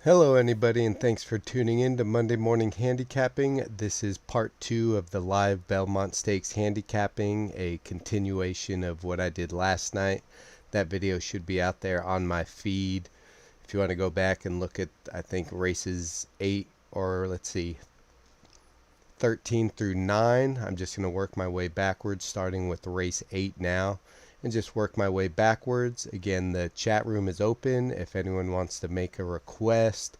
Hello anybody, and thanks for tuning in to Monday Morning Handicapping. This is part 2 of the live Belmont Stakes handicapping, a continuation of what I did last night. That video should be out there on my feed. If you want to go back and look at, I think, races 8 or let's see, 13 through 9. I'm just going to work my way backwards, starting with race 8 now. And just work my way backwards. Again, the chat room is open if anyone wants to make a request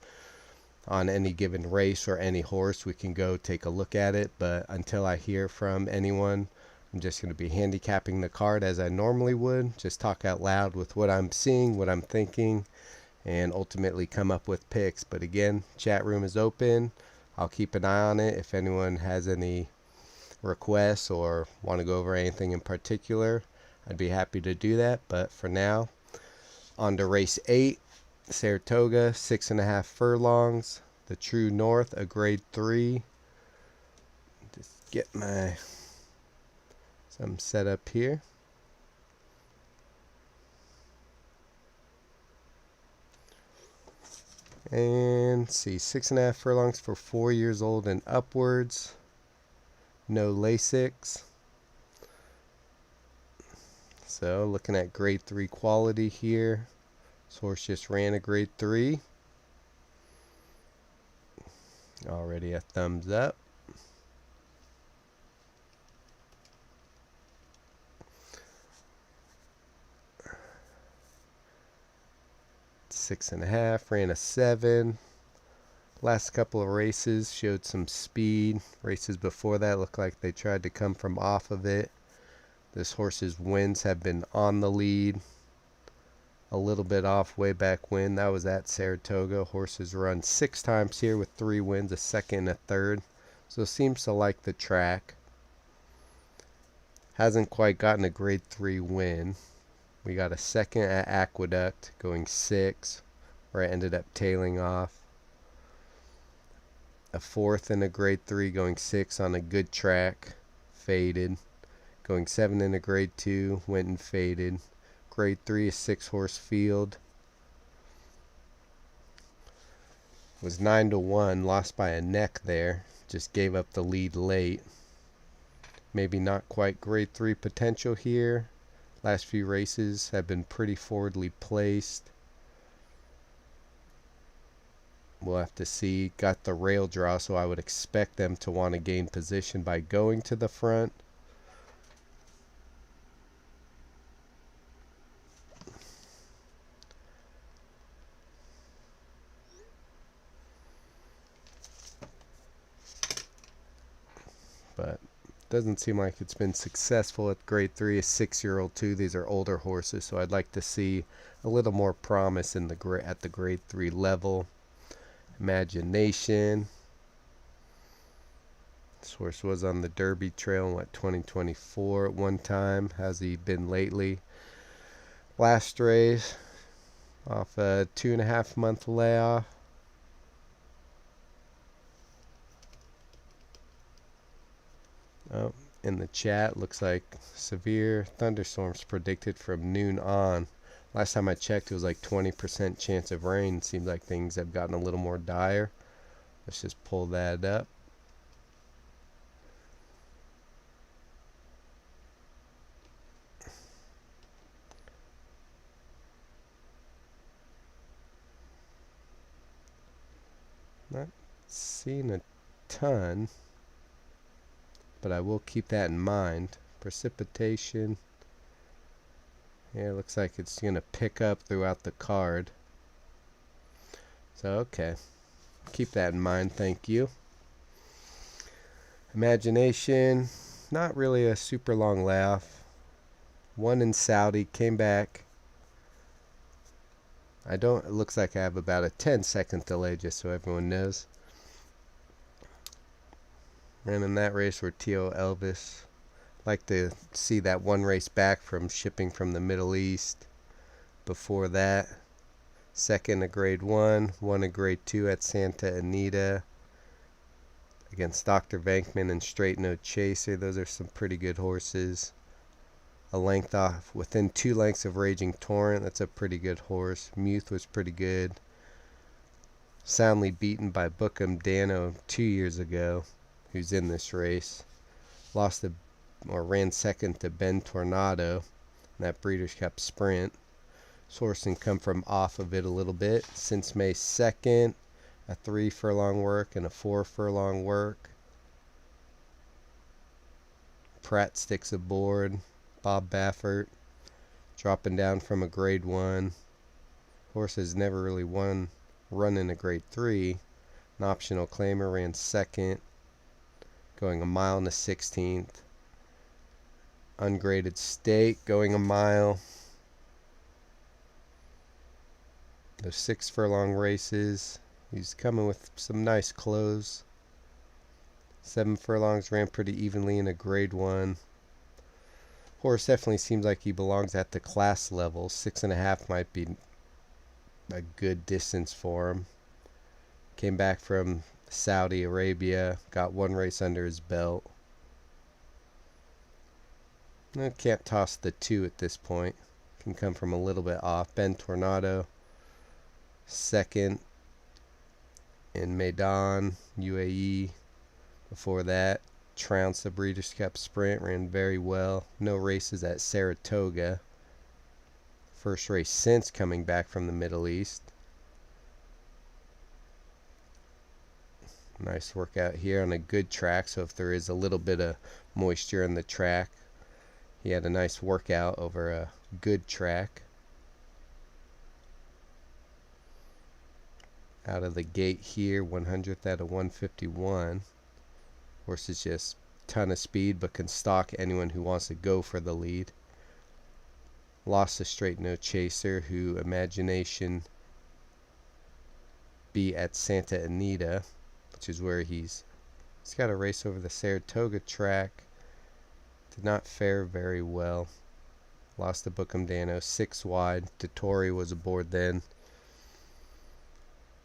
on any given race or any horse. We can go take a look at it, but until I hear from anyone, I'm just going to be handicapping the card as I normally would. Just talk out loud with what I'm seeing, what I'm thinking, and ultimately come up with picks. But again, chat room is open. I'll keep an eye on it. If anyone has any requests or want to go over anything in particular, I'd be happy to do that. But for now, on to race 8, Saratoga, 6.5 furlongs, the True North, a grade 3. Just get some set up here. And see, 6.5 furlongs for 4 years old and upwards. No Lasix. So looking at grade 3 quality here. This horse just ran a grade 3. Already a thumbs up. Six and a half, ran a 7. Last couple of races showed some speed. Races before that looked like they tried to come from off of it. This horse's wins have been on the lead. A little bit off way back when. That was at Saratoga. Horse has run 6 times here with 3 wins, a second and a third. So seems to like the track. Hasn't quite gotten a grade 3 win. We got a second at Aqueduct going 6, where I ended up tailing off. A fourth in a grade 3 going 6 on a good track. Faded. Going 7 in a grade 2, went and faded. Grade 3, a 6-horse field. Was 9-1, lost by a neck there. Just gave up the lead late. Maybe not quite grade 3 potential here. Last few races have been pretty forwardly placed. We'll have to see. Got the rail draw, so I would expect them to want to gain position by going to the front. But doesn't seem like it's been successful at grade 3. A 6-year-old too. These are older horses, so I'd like to see a little more promise in at the grade 3 level. Imagination. This horse was on the Derby Trail in 2024 at one time. How's he been lately? Last race off a 2.5-month layoff. Oh, in the chat, looks like severe thunderstorms predicted from noon on. Last time I checked, it was like 20% chance of rain. Seems like things have gotten a little more dire. Let's just pull that up. Not seeing a ton, but I will keep that in mind. Precipitation. Yeah, it looks like it's going to pick up throughout the card. So, okay. Keep that in mind, thank you. Imagination. Not really a super long layoff. One in Saudi, came back. It looks like I have about a 10-second delay, just so everyone knows. Ran in that race where T.O. Elvis. Like to see that one race back from shipping from the Middle East. Before that, second a grade 1, won a grade 2 at Santa Anita against Dr. Venkman and Straight No Chaser. Those are some pretty good horses. A length off, within 2 lengths of Raging Torrent. That's a pretty good horse. Muth was pretty good. soundly beaten by Bookham Dano 2 years ago, who's in this race. Ran second to Ben Tornado in that Breeders' Cup Sprint. This can come from off of it a little bit. Since May 2nd, a 3 furlong work and a 4 furlong work. Pratt sticks aboard. Bob Baffert dropping down from a grade 1. Horse has never really run in a grade 3. An optional claimer ran second, going a mile and a 16th. Ungraded stake going a mile. Those 6 furlong races, he's coming with some nice clothes. 7 furlongs ran pretty evenly in a grade 1. Horse definitely seems like he belongs at the class level. 6.5 might be a good distance for him. Came back from Saudi Arabia, got 1 race under his belt. I can't toss the 2 at this point. Can come from a little bit off. Ben Tornado, second in Maidan, UAE. Before that, trounced the Breeders' Cup Sprint, ran very well. No races at Saratoga. First race since coming back from the Middle East. Nice workout here on a good track, so if there is a little bit of moisture in the track, he had a nice workout over a good track. Out of the gate here, 100th out of 151. Horse is just a ton of speed, but can stalk anyone who wants to go for the lead. Lost a straight no chaser, who Imagination beat at Santa Anita, which is where he's got a race over the Saratoga track. Did not fare very well. Lost to Bookham Dano 6 wide. Dettori was aboard then.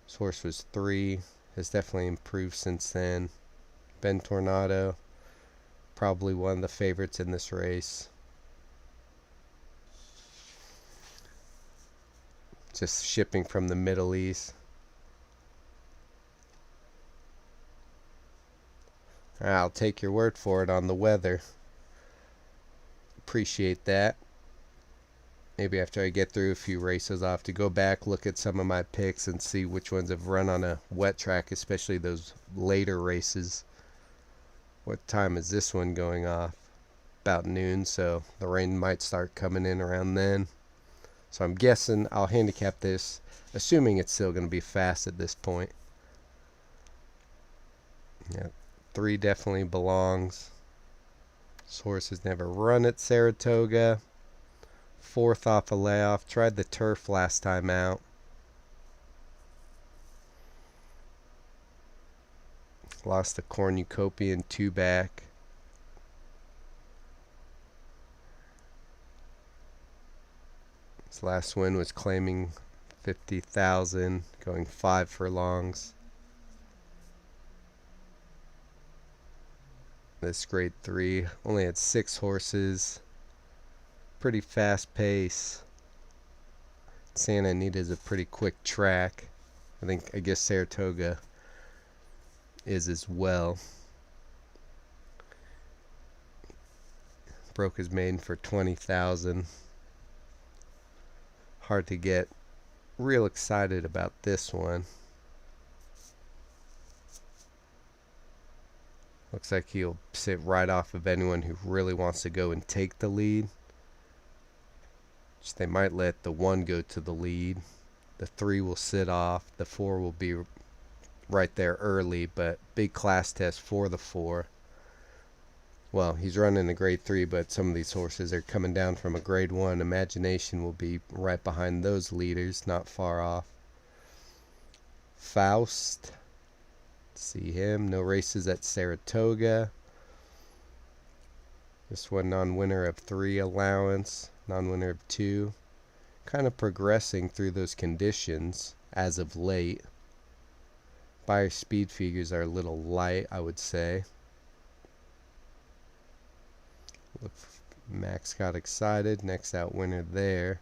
This horse was 3. Has definitely improved since then. Ben Tornado, probably one of the favorites in this race. Just shipping from the Middle East. I'll take your word for it on the weather. Appreciate that. Maybe after I get through a few races, I'll have to go back, look at some of my picks, and see which ones have run on a wet track, especially those later races. What time is this one going off? About noon, so the rain might start coming in around then. So I'm guessing I'll handicap this, assuming it's still going to be fast at this point. Yeah, 3 definitely belongs. This horse has never run at Saratoga. 4th off a layoff. Tried the turf last time out. Lost the Cornucopian 2 back. His last win was claiming 50,000, going 5 furlongs. This grade 3 only had 6 horses. Pretty fast pace. Santa Anita is a pretty quick track. I guess Saratoga is as well. Broke his maiden for 20,000. Hard to get real excited about this one. Looks like he'll sit right off of anyone who really wants to go and take the lead. They might let the 1 go to the lead. The 3 will sit off. The 4 will be right there early, but big class test for the 4. Well, he's running a grade 3, but some of these horses are coming down from a grade 1. Imagination will be right behind those leaders, not far off. Faust. See him. No races at Saratoga. This one non-winner of 3 allowance. Non-winner of 2. Kind of progressing through those conditions as of late. Buyer speed figures are a little light, I would say. Look, Max got excited. Next out winner there.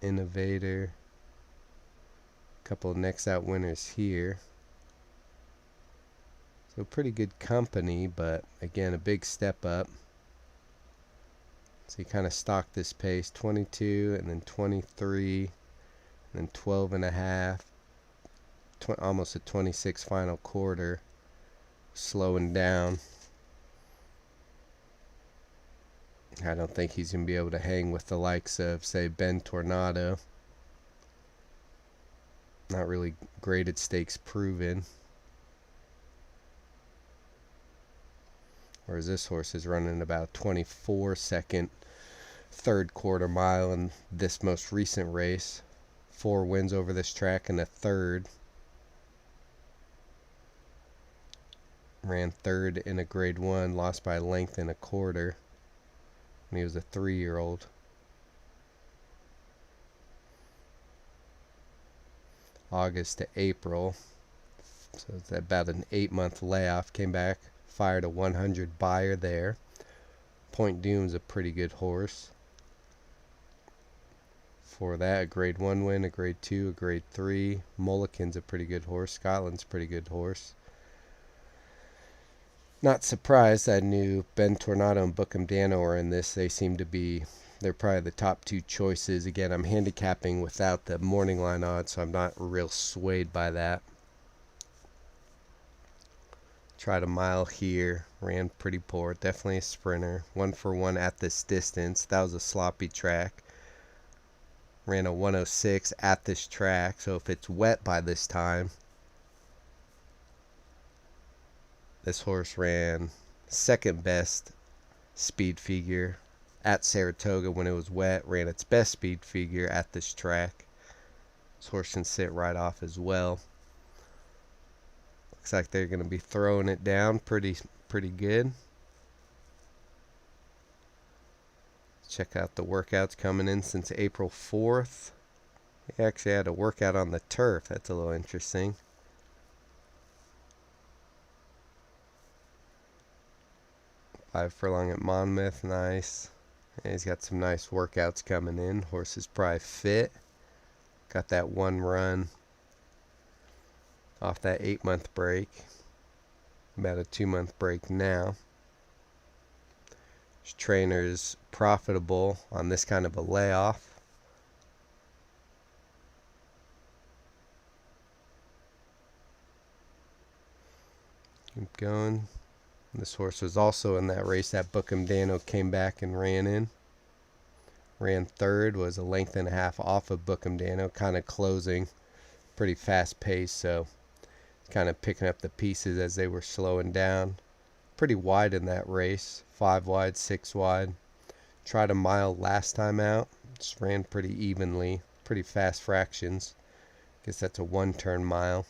Innovator. Couple of next out winners here. So pretty good company, but again, a big step up. So he kind of stalked this pace, 22 and then 23 and then 12 and a half, almost a 26 final quarter, slowing down. I don't think he's going to be able to hang with the likes of, say, Ben Tornado. Not really graded stakes proven. Whereas this horse is running about 24-second third quarter mile in this most recent race. 4 wins over this track and a third. Ran third in a grade 1, lost by a length and a quarter when he was a 3-year-old. August to April, so it's about an 8-month layoff. Came back, fired a 100 buyer there. Point Doom's a pretty good horse. For that, a grade 1 win, a grade 2, a grade 3. Mulligan's a pretty good horse. Scotland's a pretty good horse. Not surprised. I knew Ben Tornado and Bookham Dano are in this. They seem to be, they're probably the top 2 choices. Again, I'm handicapping without the morning line odds, so I'm not real swayed by that. Tried a mile here. Ran pretty poor. Definitely a sprinter. 1 for 1 at this distance. That was a sloppy track. Ran a 106 at this track, so if it's wet by this time, this horse ran second best speed figure at Saratoga when it was wet, ran its best speed figure at this track. This horse can sit right off as well. Looks like they're going to be throwing it down pretty good. Check out the workouts coming in since April 4th. They actually had a workout on the turf. That's a little interesting. Five Furlong at Monmouth, nice. And he's got some nice workouts coming in. Horse is probably fit. Got that 1 run off that 8-month break. About a 2-month break now. His trainer's profitable on this kind of a layoff. Keep going. This horse was also in that race that Bookham Dano came back and ran in. Ran third, was a length and a half off of Bookham Dano, kind of closing. Pretty fast pace, so kind of picking up the pieces as they were slowing down. Pretty wide in that race. 5 wide, 6 wide. Tried a mile last time out. Just ran pretty evenly. Pretty fast fractions. Guess that's a 1-turn mile.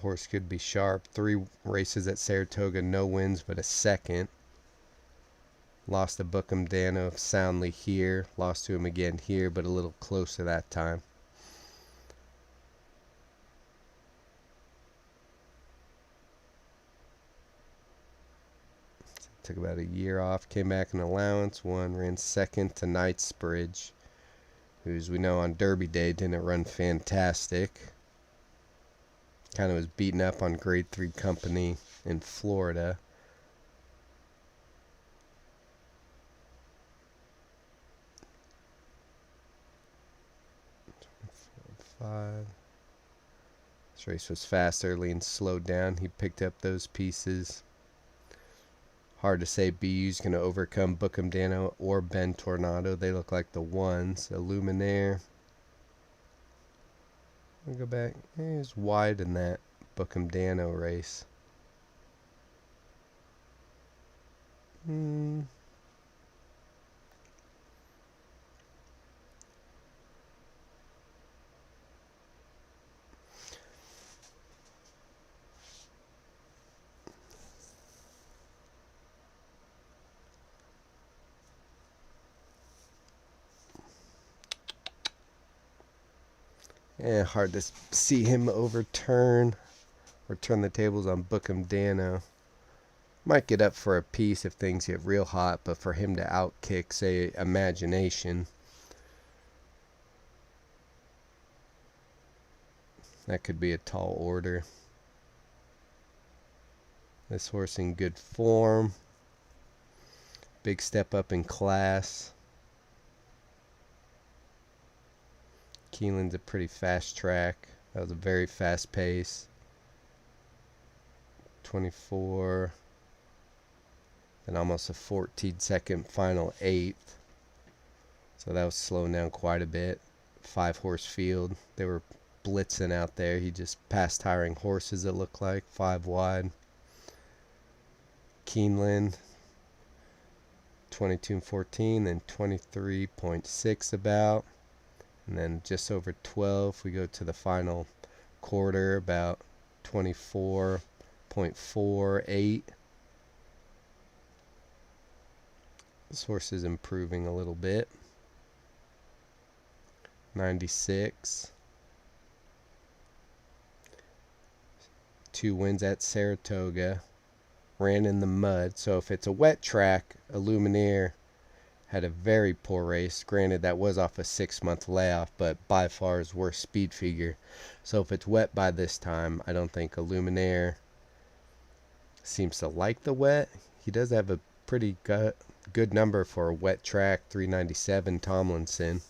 Horse could be sharp. 3 races at Saratoga, no wins but a second. Lost to Bookham Dano soundly here. Lost to him again here, but a little closer that time. Took about a year off. Came back in allowance. Ran second to Knightsbridge, who, as we know, on Derby Day didn't run fantastic. Kind of was beaten up on grade 3 company in Florida. This race was fast early and slowed down. He picked up those pieces. Hard to say BU's going to overcome Bookham Dano or Ben Tornado. They look like the ones. Illuminaire. I'll go back. He was wide in that Bookham Dano race. Yeah, hard to see him overturn or turn the tables on Bookham Dano. Might get up for a piece if things get real hot, but for him to outkick, say, Imagination, That could be a tall order. This horse in good form. Big step up in class. Keeneland's a pretty fast track. That was a very fast pace. 24. Then almost a 14-second final 8th. So that was slowing down quite a bit. 5-horse field. They were blitzing out there. He just passed tiring horses, it looked like. 5 wide. Keeneland, 22.14, then 23.6 about. And then just over 12, we go to the final quarter, about 24.48. This horse is improving a little bit. 96. 2 wins at Saratoga. Ran in the mud. So if it's a wet track, a Lumineer had a very poor race. Granted, that was off a 6-month layoff, but by far his worst speed figure. So if it's wet by this time, I don't think a Lumineer seems to like the wet. He does have a pretty good number for a wet track, 397 Tomlinson.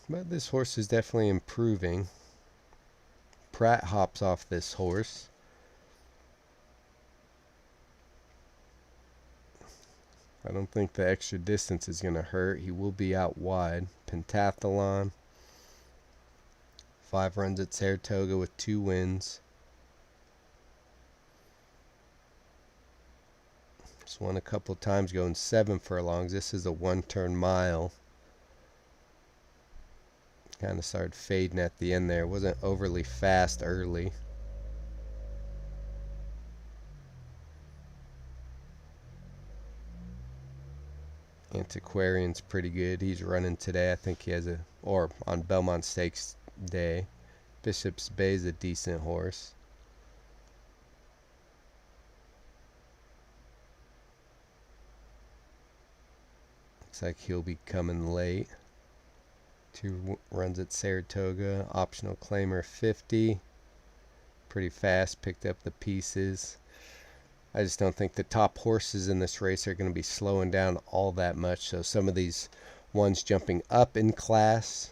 But this horse is definitely improving. Pratt hops off this horse. I don't think the extra distance is going to hurt. He will be out wide. Pentathlon. 5 runs at Saratoga with 2 wins. Just won a couple times going 7 furlongs. This is a 1-turn mile. Kind of started fading at the end there. Wasn't overly fast early. Antiquarian's pretty good. He's running today. I think he has or on Belmont Stakes day. Bishop's Bay is a decent horse. Looks like he'll be coming late. 2 runs at Saratoga. Optional claimer 50. Pretty fast. Picked up the pieces. I just don't think the top horses in this race are going to be slowing down all that much. So some of these ones jumping up in class,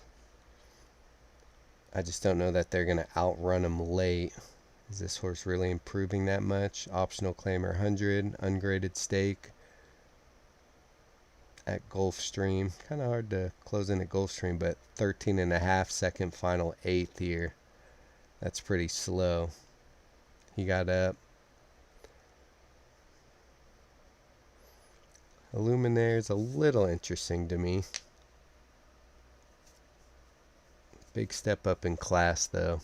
I just don't know that they're going to outrun them late. Is this horse really improving that much? Optional claimer 100. Ungraded stake at Gulfstream. Kind of hard to close in at Gulfstream, but 13.5 second final 8th here. That's pretty slow. He got up. Lumineer is a little interesting to me. Big step up in class though.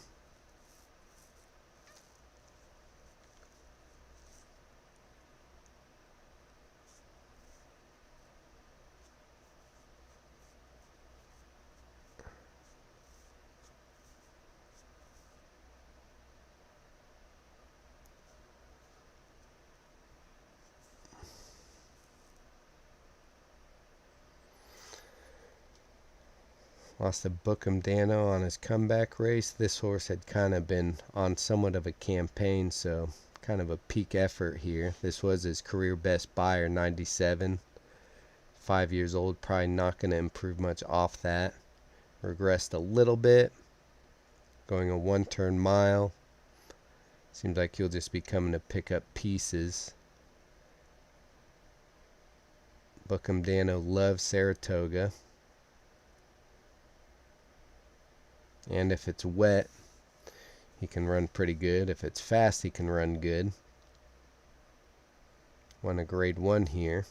Lost to Bookham Dano on his comeback race. This horse had kind of been on somewhat of a campaign, so kind of a peak effort here. This was his career best buyer, 97. 5 years old, probably not going to improve much off that. Regressed a little bit. Going a 1-turn mile. Seems like he'll just be coming to pick up pieces. Bookham Dano loves Saratoga. And if it's wet, he can run pretty good. If it's fast, he can run good. Won a grade 1 here.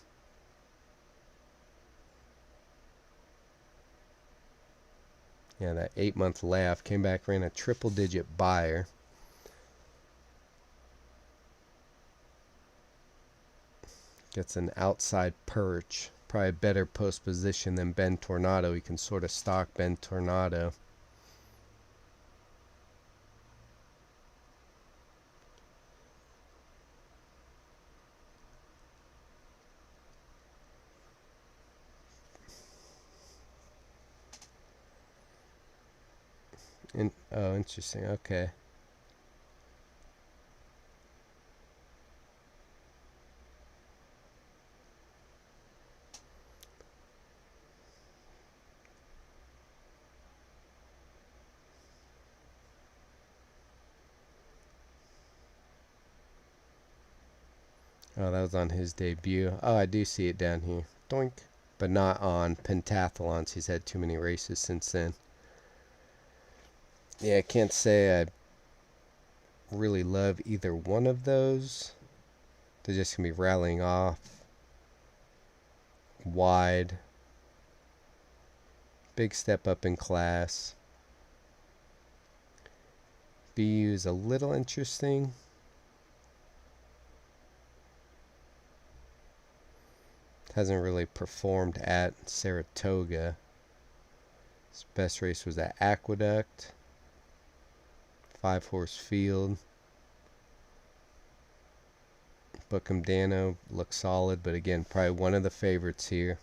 Yeah, that 8-month layoff. Came back, ran a triple-digit buyer. Gets an outside perch. Probably a better post position than Ben Tornado. He can sort of stalk Ben Tornado. Oh, interesting. Okay. Oh, that was on his debut. Oh, I do see it down here. Doink. But not on pentathlons. He's had too many races since then. Yeah, I can't say I really love either one of those. They're just going to be rallying off. Wide. Big step up in class. BU is a little interesting. Hasn't really performed at Saratoga. His best race was at Aqueduct. 5-horse field. Bookham Dano looks solid, but again, probably one of the favorites here.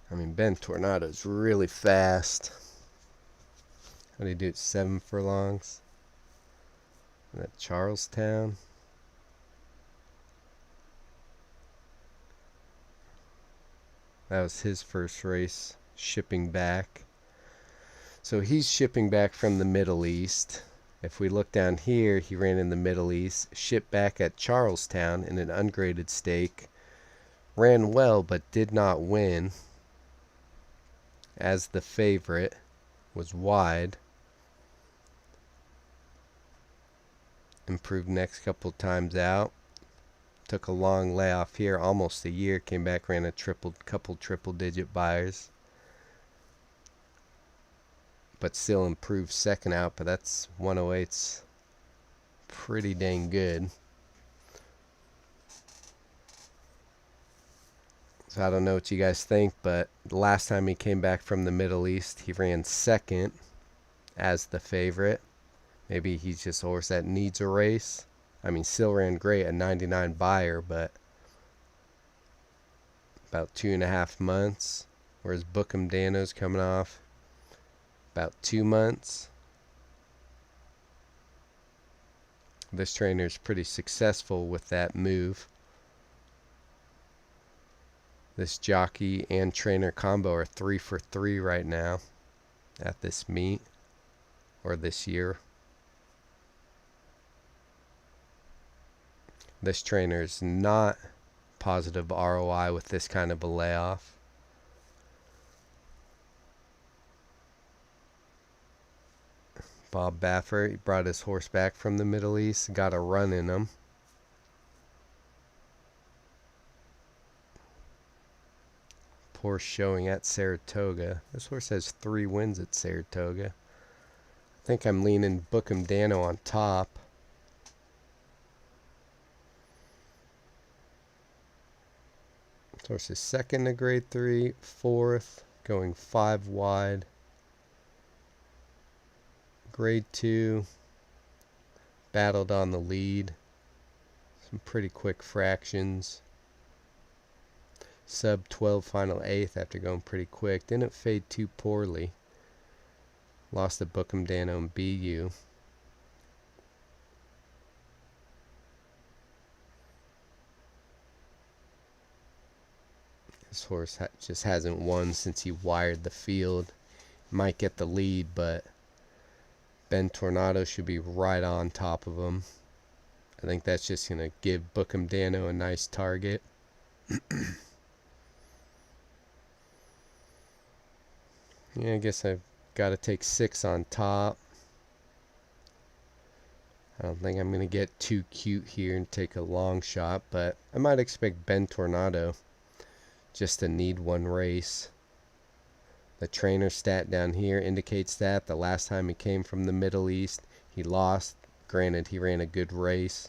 I mean, Ben Tornado's really fast. How do you do it? 7 furlongs? At Charlestown. That was his first race, shipping back. So he's shipping back from the Middle East. If we look down here, he ran in the Middle East, shipped back at Charlestown in an ungraded stake. Ran well, but did not win. As the favorite, was wide. Improved next couple times out. Took a long layoff here, almost a year. Came back, ran a couple triple-digit buyers. But still improved second out, but that's 108's pretty dang good. So I don't know what you guys think, but the last time he came back from the Middle East, he ran second as the favorite. Maybe he's just a horse that needs a race. I mean, still ran great, a 99 buyer, but about 2.5 months. Whereas Bookham Dano's coming off about 2 months. This trainer's pretty successful with that move. This jockey and trainer combo are 3 for 3 right now at this meet, or this year. This trainer is not positive ROI with this kind of a layoff. Bob Baffert, he brought his horse back from the Middle East, got a run in him. Poor showing at Saratoga. This horse has 3 wins at Saratoga. I think I'm leaning Bookham Dano on top. This horse is second to grade 3, fourth, going 5 wide. Grade 2, battled on the lead. Some pretty quick fractions. Sub 12 final 8th after going pretty quick. Didn't fade too poorly. Lost to Bookham Dano and BU. This horse just hasn't won since he wired the field. Might get the lead, but Ben Tornado should be right on top of him. I think that's just going to give Bookham Dano a nice target. Yeah, I guess I've got to take 6 on top. I don't think I'm going to get too cute here and take a long shot, but I might expect Ben Tornado just to need one race. The trainer stat down here indicates that the last time he came from the Middle East, he lost. Granted, he ran a good race.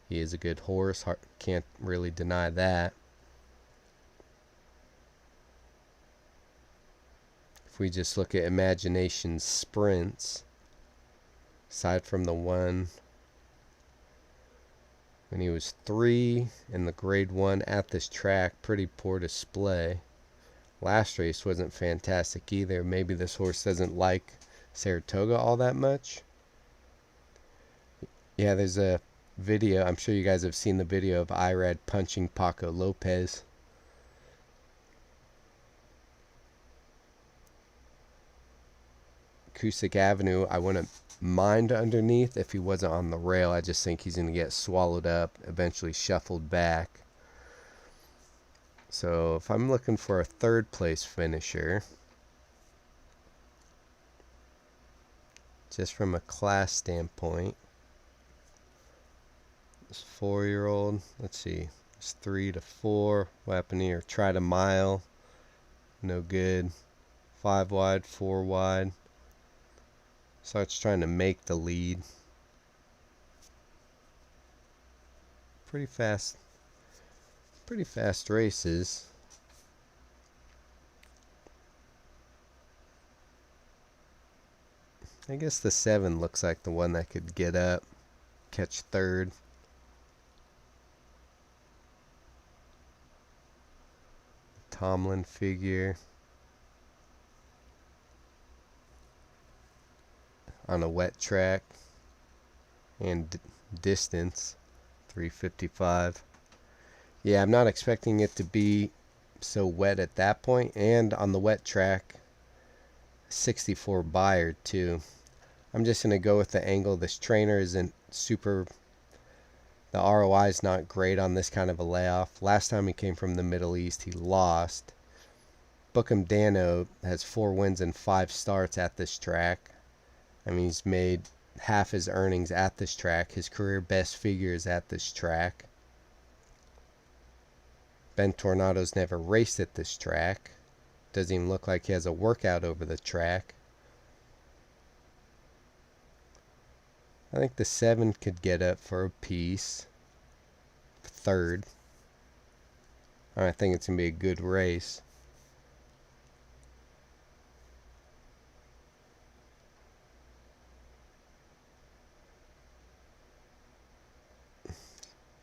He is a good horse. Can't really deny that. If we just look at Imagination sprints, aside from the one when he was 3 in the grade 1 at this track, pretty poor display. Last race wasn't fantastic either. Maybe this horse doesn't like Saratoga all that much. Yeah, there's a video. I'm sure you guys have seen the video of Irad punching Paco Lopez. Cusick Avenue, I wouldn't mind underneath if he wasn't on the rail. I just think he's going to get swallowed up, eventually shuffled back. So if I'm looking for a 3rd place finisher, just from a class standpoint, this 4-year-old, let's see, it's 3 to 4. What happened here? Tried a mile, no good. 5 wide, 4 wide. Starts trying to make the lead. Pretty fast races. I guess the 7 looks like the one that could get up, catch 3rd. Tomlin figure on a wet track and distance 355. Yeah, I'm not expecting it to be so wet at that point, and on the wet track 64 Bayard too. I'm just going to go with the angle. This trainer isn't super, the ROI is not great on this kind of a layoff. Last time he came from the Middle East, he lost. Bookham Dano has 4 wins and 5 starts at this track. I mean, he's made half his earnings at this track. His career best figure is at this track. Ben Tornado's never raced at this track. Doesn't even look like he has a workout over the track. I think the 7 could get up for a piece. 3rd. I think it's going to be a good race.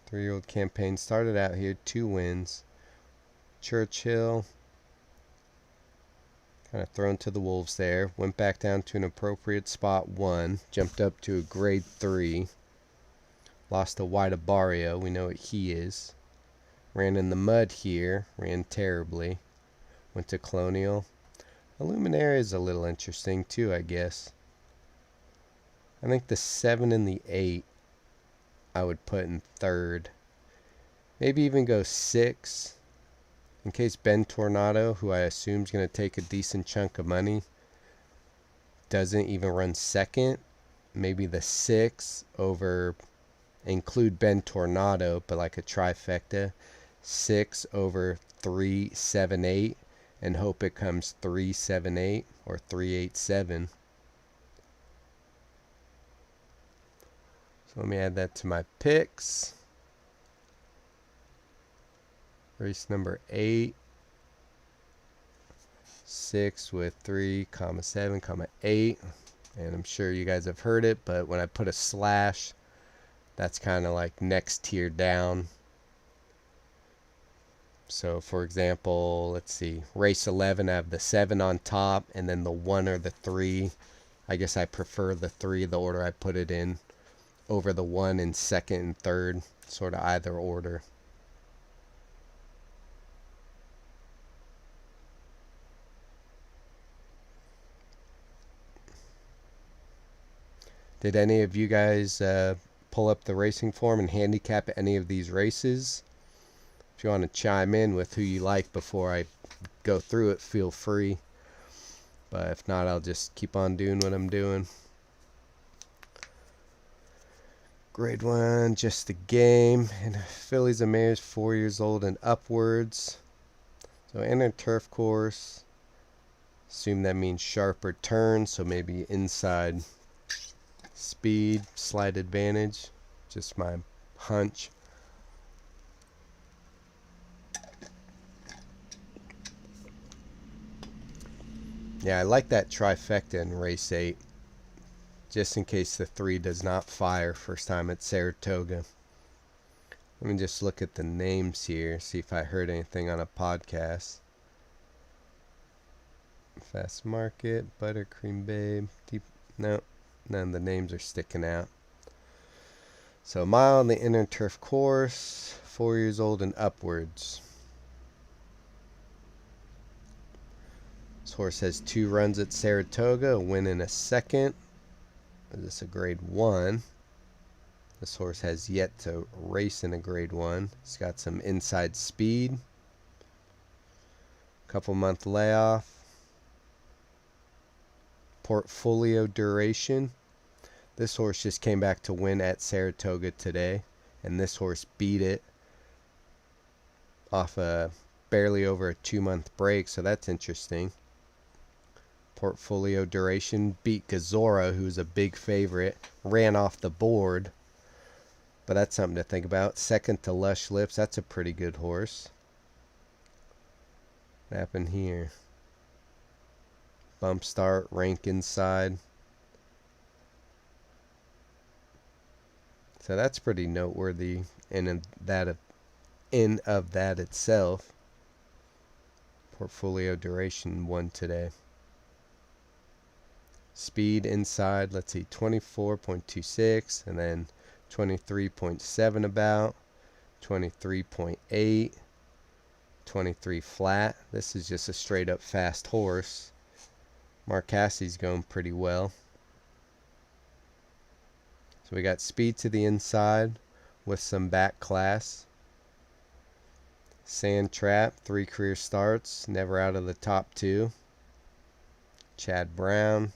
Three-year-old campaign started out here, 2 wins. Churchill, kind of thrown to the wolves there. Went back down to an appropriate spot 1. Jumped up to a grade 3. Lost to Wida Barrio. We know what he is. Ran in the mud here. Ran terribly. Went to Colonial. Illuminaria is a little interesting too, I guess. I think the 7 and the 8 I would put in 3rd. Maybe even go 6 in case Ben Tornado, who I assume is going to take a decent chunk of money, doesn't even run 2nd. Maybe the 6 over, include Ben Tornado, but like a trifecta. 6 over 3, 7, 8, and hope it comes 3, 7, 8 or 3, 8, 7. So let me add that to my picks. Race number 8. 6 with 3, 7, 8. And I'm sure you guys have heard it, but when I put a slash, that's kind of like next tier down. So for example, let's see, race 11, I have the 7 on top, and then the 1 or the 3. I guess I prefer the 3, the order I put it in, over the 1 in 2nd and 3rd, sort of either order. Did any of you guys pull up the racing form and handicap any of these races? If you want to chime in with who you like before I go through it, feel free. But if not, I'll just keep on doing what I'm doing. Grade 1, just a game. And fillies and mares 4 years old and upwards. So inner turf course. Assume that means sharper turn, so maybe inside speed, slight advantage. Just my hunch. Yeah, I like that trifecta in race 8. Just in case the 3 does not fire first time at Saratoga. Let me just look at the names here, see if I heard anything on a podcast. Fast Market, Buttercream Babe, Deep. No, none of the names are sticking out. So, mile on the inner turf course, 4 years old and upwards. This horse has 2 runs at Saratoga, a win in a second. Is this a grade 1? This horse has yet to race in a grade 1. He's got some inside speed. Couple month layoff. Portfolio duration. This horse just came back to win at Saratoga today, and this horse beat it off a barely over a 2-month break, so that's interesting. Portfolio duration, beat Gazora, who's a big favorite, ran off the board, but that's something to think about. Second to Lush Lips, that's a pretty good horse. What happened here? Bump start, rank inside. So that's pretty noteworthy in of that itself. Portfolio duration won today. Speed inside, let's see, 24.26, and then 23.7 about, 23.8, 23 flat. This is just a straight up fast horse. Marcassi's going pretty well. So we got speed to the inside with some back class. Sand Trap, 3 career starts, never out of the top 2. Chad Brown.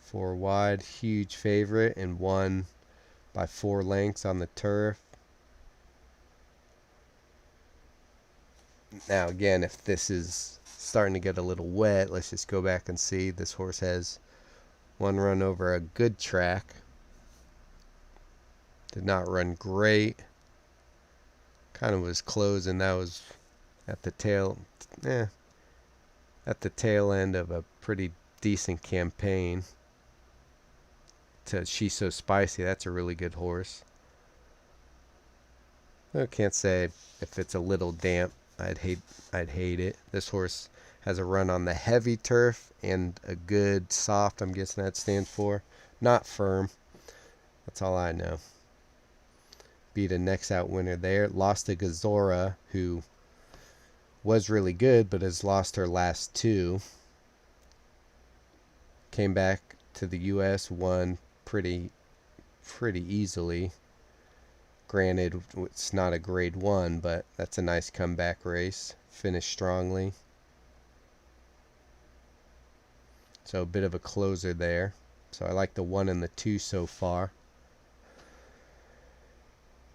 4 wide, huge favorite, and won by 4 lengths on the turf. Now again, if this is starting to get a little wet, let's just go back and see. This horse has 1 run over a good track. Did not run great. Kind of was closing. That was at the tail end of a pretty decent campaign. To She's So Spicy, that's a really good horse. I can't say if it's a little damp. I'd hate it. This horse has a run on the heavy turf and a good soft, I'm guessing that stands for. Not firm. That's all I know. Beat a next out winner there. Lost to Gazora, who was really good but has lost her last 2. Came back to the U.S., won pretty easily. Granted, it's not a grade 1, but that's a nice comeback race. Finished strongly. So a bit of a closer there. So I like the 1 and the 2 so far.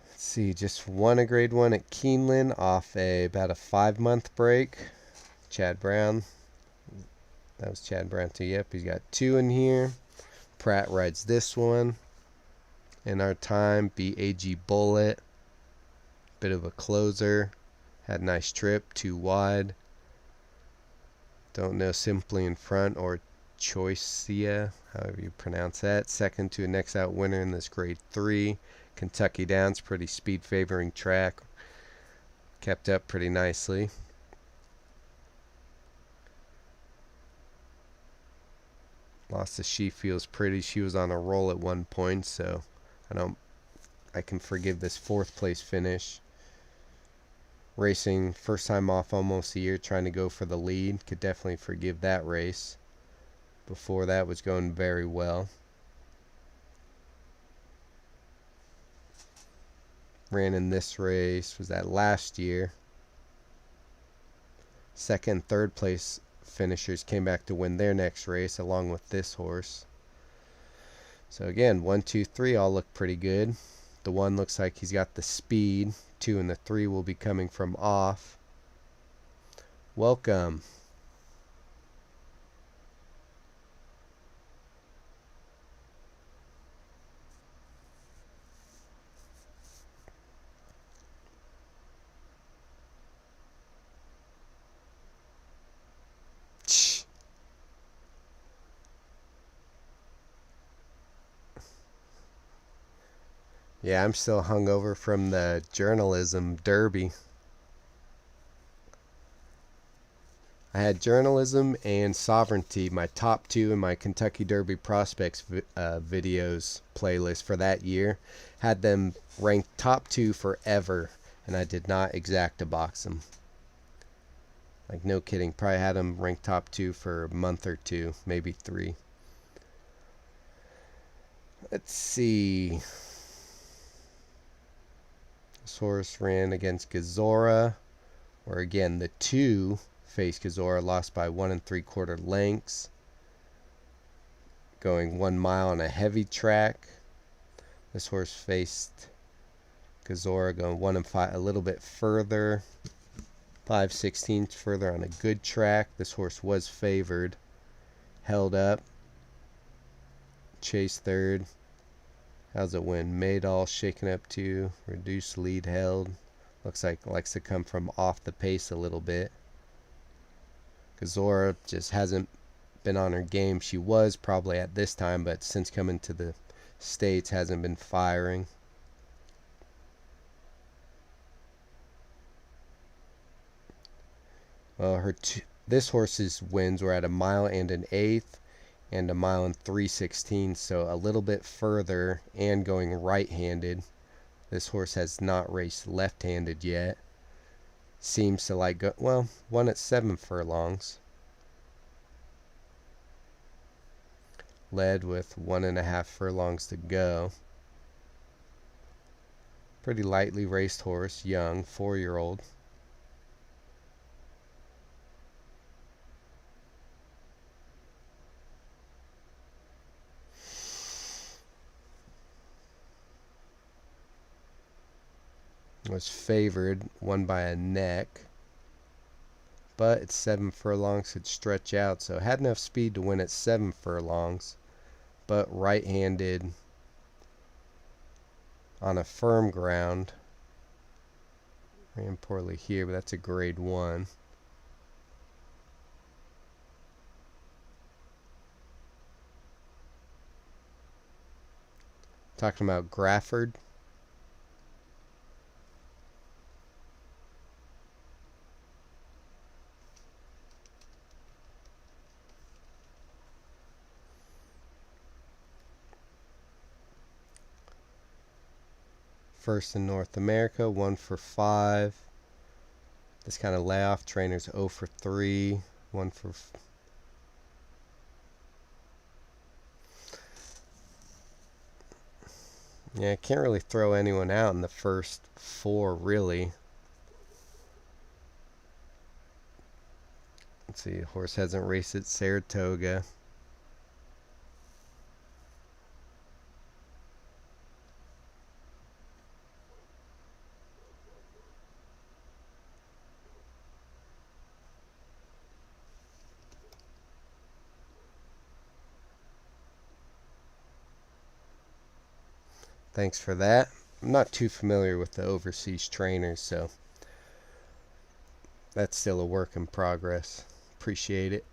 Let's see, just won a grade 1 at Keeneland off about a 5-month break. Chad Brown. That was Chad Brown too. Yep, he's got 2 in here. Pratt rides this one. In our time, BAG Bullet. Bit of a closer. Had a nice trip, 2 wide. Don't know Simply in Front or Choicia, however you pronounce that. Second to a next out winner in this grade 3. Kentucky Downs, pretty speed favoring track. Kept up pretty nicely. Lost to She Feels Pretty. She was on a roll at one point, so I can forgive this 4th place finish. Racing first time off almost a year, trying to go for the lead. Could definitely forgive that race. Before that was going very well. Ran in this race, was that last year. Second, third place finishers came back to win their next race along with this horse. So again, 1, 2, 3 all look pretty good. The 1 looks like he's got the speed. 2 and the 3 will be coming from off. Welcome. Yeah, I'm still hungover from the journalism derby. I had journalism and sovereignty, my top 2 in my Kentucky Derby prospects videos playlist for that year. Had them ranked top 2 forever, and I did not exacta box them. Like, no kidding. Probably had them ranked top 2 for a month or 2, maybe 3. Let's see. This horse ran against Gazora, where again the 2 faced Gazora, lost by 1 3/4 lengths. Going 1 mile on a heavy track. This horse faced Gazora going 1 5, a little bit further, 5/16 further on a good track. This horse was favored, held up, chased third. How's it win? Maydall shaken up to, reduced lead held. Looks like likes to come from off the pace a little bit. Gazora just hasn't been on her game. She was probably at this time, but since coming to the States hasn't been firing. Well, this horse's wins were at 1 mile and an 1/8 and 1 mile and 3/16, so a little bit further and going right-handed. This horse has not raced left-handed yet. Seems to like go, well, won at 7 furlongs. Led with 1.5 furlongs to go. Pretty lightly raced horse, young, 4-year-old. Was favored, won by a neck, but it's 7 furlongs, could stretch out, so had enough speed to win at 7 furlongs, but right-handed on a firm ground. Ran poorly here, but that's a grade 1. Talking about Grafford. First in North America, 1 for 5. This kind of layoff trainer's 0 for 3. 1 for... Yeah, I can't really throw anyone out in the first 4, really. Let's see, horse hasn't raced at Saratoga. Thanks for that. I'm not too familiar with the overseas trainers, so that's still a work in progress. Appreciate it.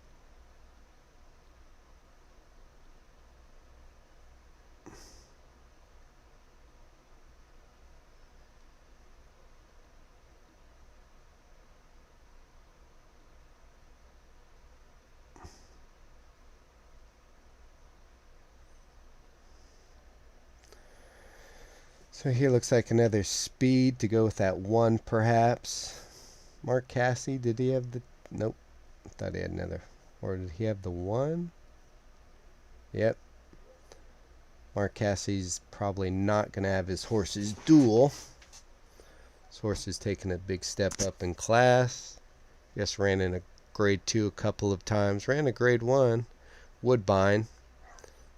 So here looks like another speed to go with that 1 perhaps. Mark Cassie, did he have the... Nope. I thought he had another. Or did he have the 1? Yep. Mark Cassie's probably not going to have his horses duel. This horse is taking a big step up in class. Yes, ran in a grade 2 a couple of times. Ran a grade 1. Woodbine.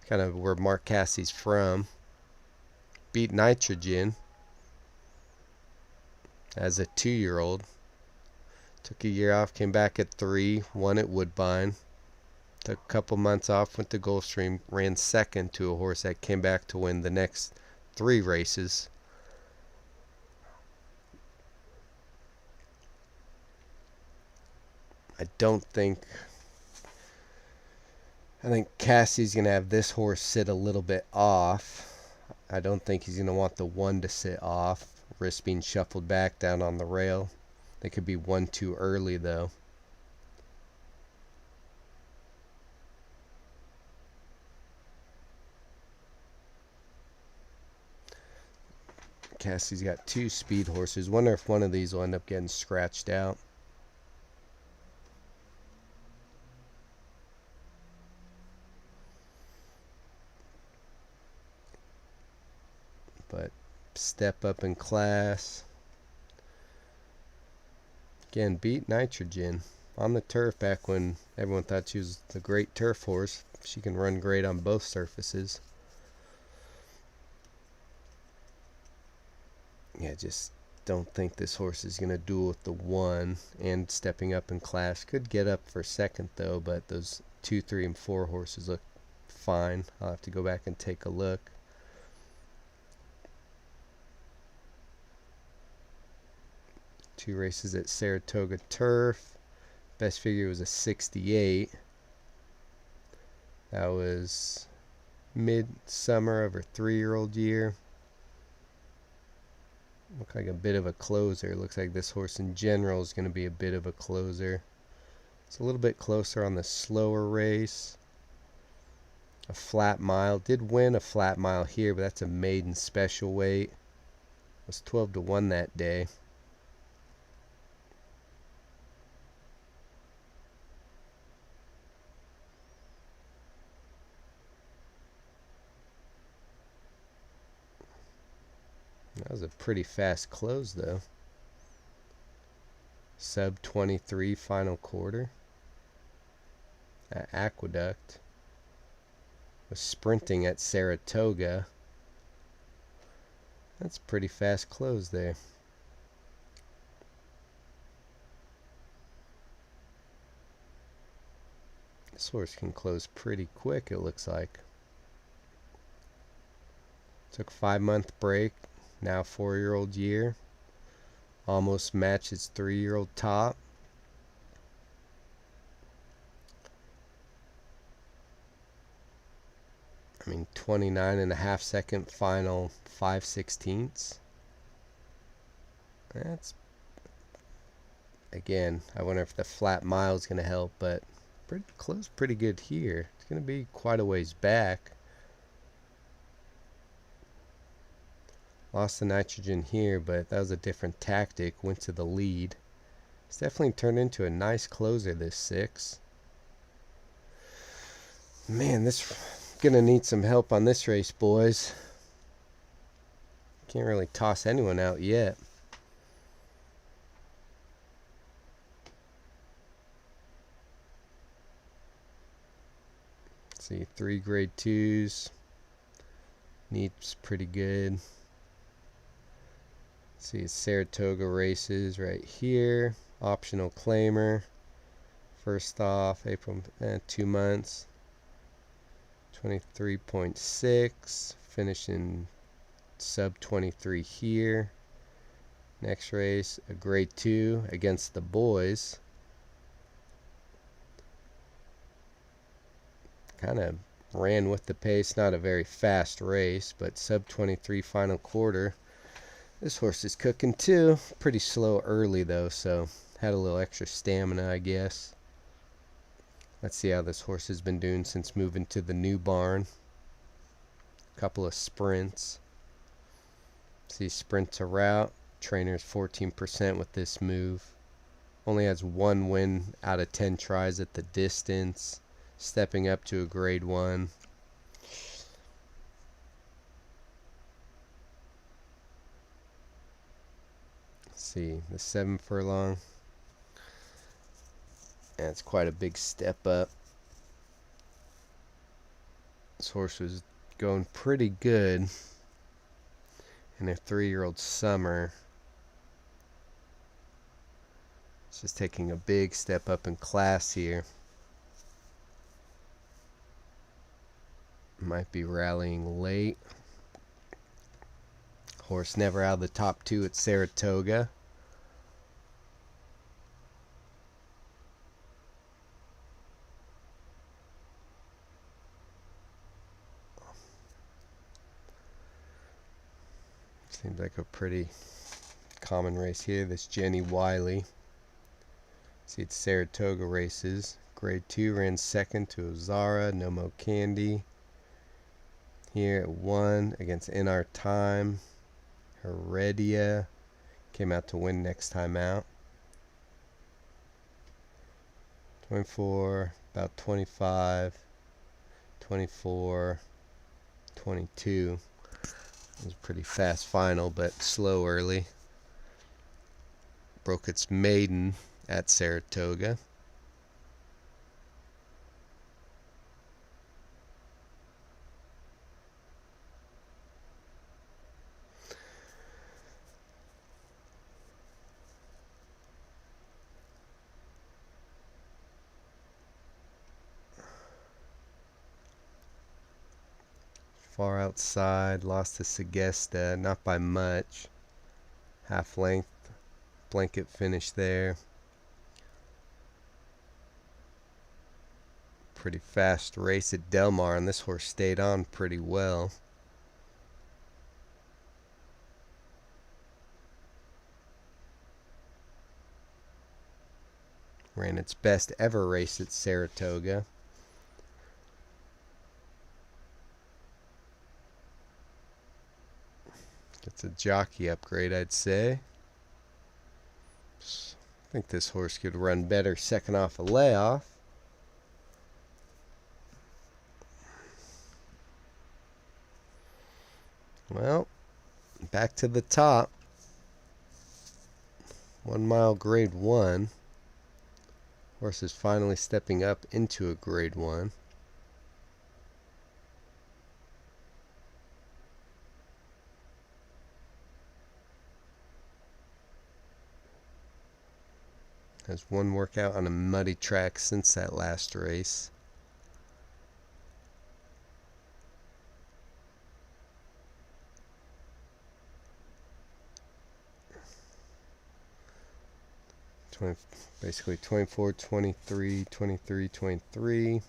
Kind of where Mark Cassie's from. Beat Nitrogen as a 2-year-old. Took a year off, came back at 3, won at Woodbine. Took a couple months off, went to Gulfstream, ran second to a horse that came back to win the next 3 races. I think Cassie's going to have this horse sit a little bit off. I don't think he's going to want the 1 to sit off. Risk being shuffled back down on the rail. They could be 1 too early though. Cassie's got 2 speed horses. Wonder if one of these will end up getting scratched out. But step up in class. Again, beat Nitrogen on the turf back when everyone thought she was the great turf horse. She can run great on both surfaces. Yeah, just don't think this horse is going to duel with the 1 and stepping up in class. Could get up for second though, but those 2, 3, and 4 horses look fine. I'll have to go back and take a look. Two races at Saratoga Turf. Best figure was a 68. That was mid-summer of her 3-year-old year. Look like a bit of a closer. Looks like this horse in general is going to be a bit of a closer. It's a little bit closer on the slower race. A flat mile. Did win a flat mile here, but that's a maiden special weight. It was 12 to 1 that day. That was a pretty fast close though. Sub 23 final quarter. At Aqueduct. Was sprinting at Saratoga. That's a pretty fast close there. This horse can close pretty quick, it looks like. Took a 5-month break. Now 4-year-old year. Almost matched its 3-year-old top. I mean, 29.5 second final 5/16. That's, again, I wonder if the flat mile is going to help, but pretty close, pretty good here. It's going to be quite a ways back. Lost the Nitrogen here, but that was a different tactic. Went to the lead. It's definitely turned into a nice closer, this 6. Man, this gonna need some help on this race, boys. Can't really toss anyone out yet. Let's see, 3 grade 2s. Neat's pretty good. Let's see, Saratoga races right here. Optional claimer. First off, April, 2 months. 23.6. Finishing sub 23 here. Next race, a grade 2 against the boys. Kind of ran with the pace. Not a very fast race, but sub 23 final quarter. This horse is cooking too. Pretty slow early though, so had a little extra stamina, I guess. Let's see how this horse has been doing since moving to the new barn. Couple of sprints. See, sprint to route. Trainer's 14% with this move. Only has 1 win out of 10 tries at the distance. Stepping up to a grade 1. see, the 7 furlong. And it's quite a big step up. This horse was going pretty good in a 3-year-old summer. It's just taking a big step up in class here. Might be rallying late. Horse never out of the top 2 at Saratoga. Seems like a pretty common race here. This Jenny Wiley. See, it's Saratoga races. Grade 2 ran second to Ozara, No Mo Candy. Here at 1 against In Our Time. Heredia came out to win next time out. 24, about 25, 24, 22. It was a pretty fast final, but slow early. Broke its maiden at Saratoga. Far outside, lost to Segesta, not by much. Half length, blanket finish there. Pretty fast race at Del Mar, and this horse stayed on pretty well. Ran its best ever race at Saratoga. It's a jockey upgrade, I'd say. I think this horse could run better second off a layoff. Well, back to the top. 1 mile grade 1. Horse is finally stepping up into a grade 1. Has one workout on a muddy track since that last race. Basically 24, 23, 23, 23.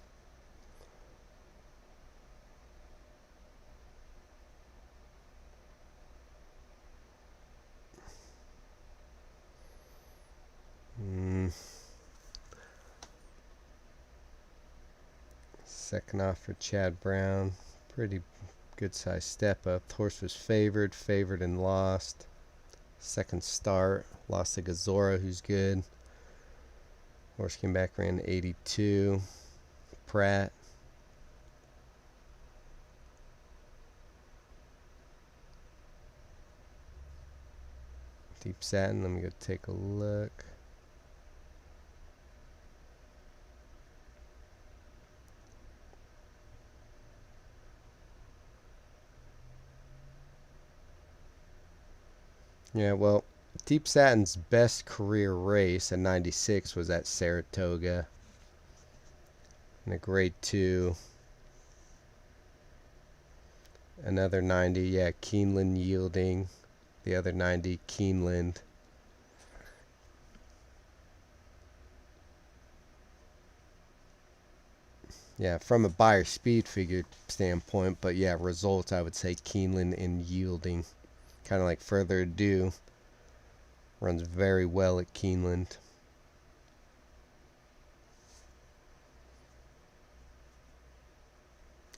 Second off for Chad Brown. Pretty good size step up. The horse was favored and lost. Second start, lost to Gazora, who's good. Horse came back, ran 82. Pratt. Deep Satin, let me go take a look. Yeah, well, Deep Satin's best career race at 96 was at Saratoga. In a grade 2. Another 90, yeah, Keeneland yielding. The other 90, Keeneland. Yeah, from a buyer speed figure standpoint, but yeah, results, I would say Keeneland and yielding. Kind of like Further Ado. Runs very well at Keeneland.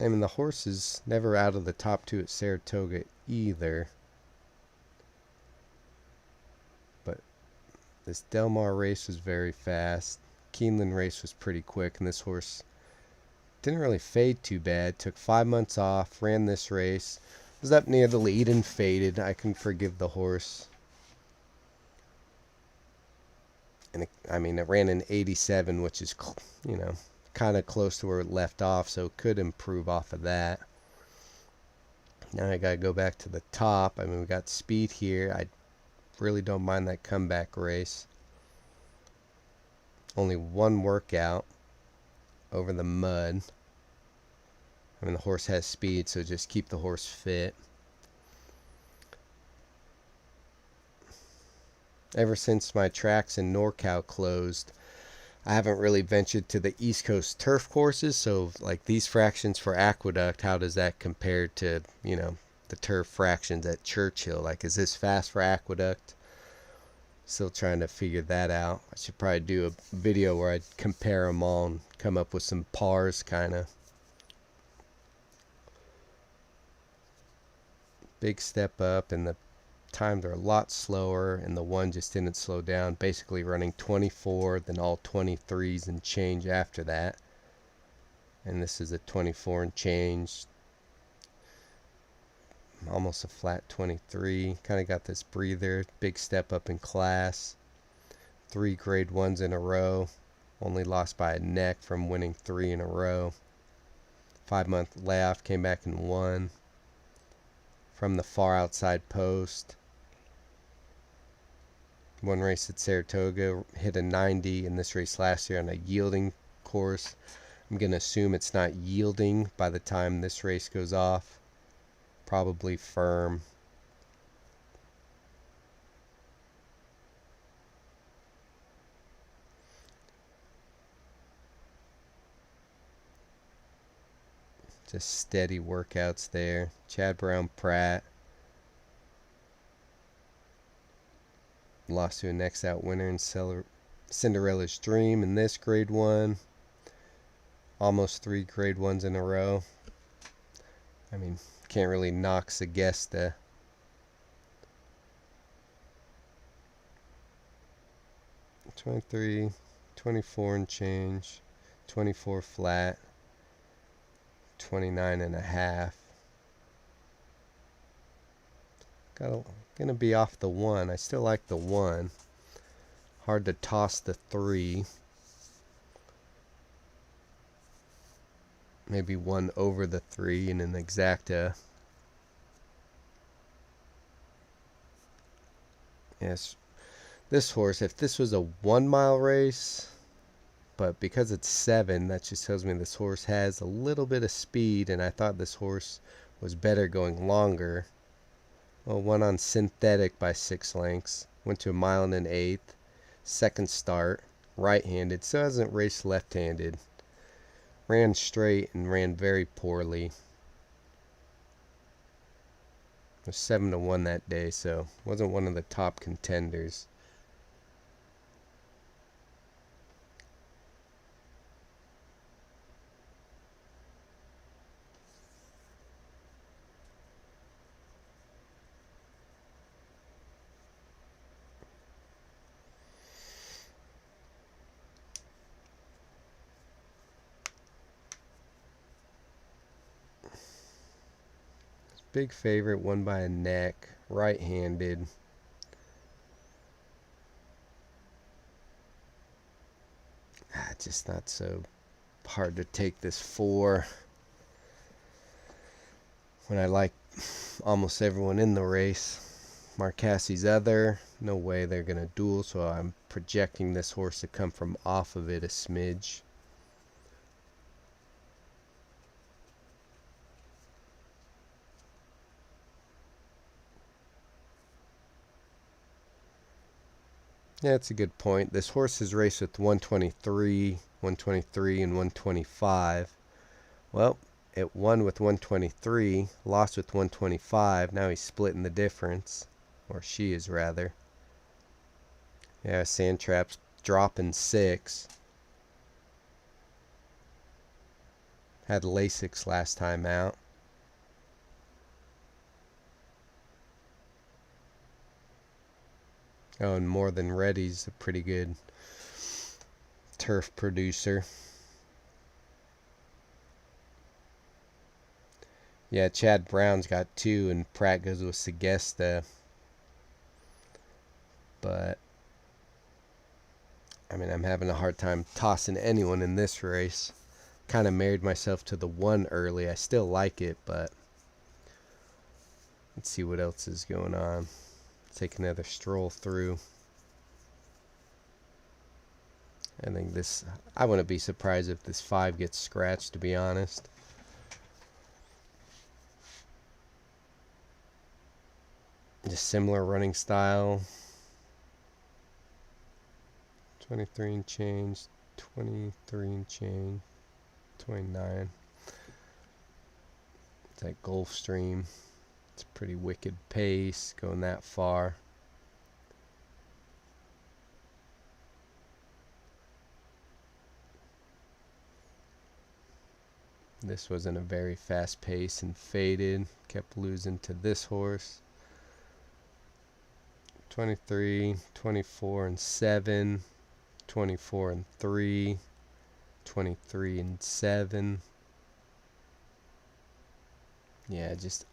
I mean, the horse is never out of the top 2 at Saratoga either. But this Del Mar race was very fast. Keeneland race was pretty quick, and this horse didn't really fade too bad. Took 5 months off, ran this race. Was up near the lead and faded. I can forgive the horse. And it ran an 87, which is, kind of close to where it left off, so it could improve off of that. Now I gotta go back to the top. We got speed here. I really don't mind that comeback race. Only one workout over the mud. The horse has speed, so just keep the horse fit. Ever since my tracks in NorCal closed, I haven't really ventured to the East Coast turf courses. So like these fractions for Aqueduct, how does that compare to, the turf fractions at Churchill? Like, is this fast for Aqueduct? Still trying to figure that out. I should probably do a video where I compare them all and come up with some pars, kind of. Big step up, and the times are a lot slower, and the one just didn't slow down. Basically running 24, then all 23s and change after that. And this is a 24 and change. Almost a flat 23. Kind of got this breather. Big step up in class. 3 grade 1s in a row. Only lost by a neck from winning 3 in a row. 5-month layoff, came back and won. From the far outside post. One race at Saratoga, hit a 90 in this race last year on a yielding course. I'm going to assume it's not yielding by the time this race goes off. Probably firm. Just steady workouts there. Chad Brown Pratt lost to a next out winner in Cinderella's Dream in this grade 1. Almost 3 grade 1s in a row. Can't really knock Segesta. $23, 24 and change, 24 flat, 29 and a half. Gonna be off the 1. I still like the 1. Hard to toss the 3. Maybe 1 over the 3 in an exacta. Yes, this horse, if this was a 1-mile race, but because it's 7, that just tells me this horse has a little bit of speed, and I thought this horse was better going longer. Well, won on synthetic by 6 lengths. Went to a 1 1/8. Second start, right-handed, so hasn't raced left-handed. Ran straight and ran very poorly. It was 7-1 that day, so wasn't one of the top contenders. Big favorite, won by a neck, right-handed. Just not so hard to take this 4 when I like almost everyone in the race. Marcassi's other, no way they're gonna duel, so I'm projecting this horse to come from off of it a smidge. Yeah, that's a good point. This horse has raced with 123, and 125. Well, it won with 123, lost with 125. Now he's splitting the difference. Or she is, rather. Yeah, Sandtrap's dropping 6. Had Lasix last time out. Oh, and More Than Ready's a pretty good turf producer. Yeah, Chad Brown's got 2, and Pratt goes with Segesta. But I mean, I'm having a hard time tossing anyone in this race. Kind of married myself to the one early. I still like it, but let's see what else is going on. Take another stroll through. I think this, I wouldn't be surprised if this 5 gets scratched, to be honest. Just similar running style. 23 and change, 23 and change, 29. It's that Gulfstream. It's a pretty wicked pace going that far. This wasn't a very fast pace and faded. Kept losing to this horse. 23, 24 and 7, 24 and 3, 23 and 7. Yeah, just,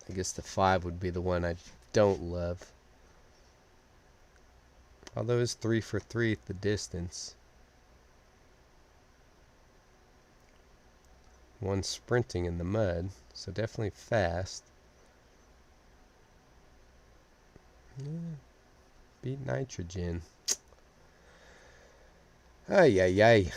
I guess the 5 would be the one I don't love. Although it's 3 for 3 at the distance. One sprinting in the mud, so definitely fast. Yeah, beat nitrogen. Ay, ay, ay.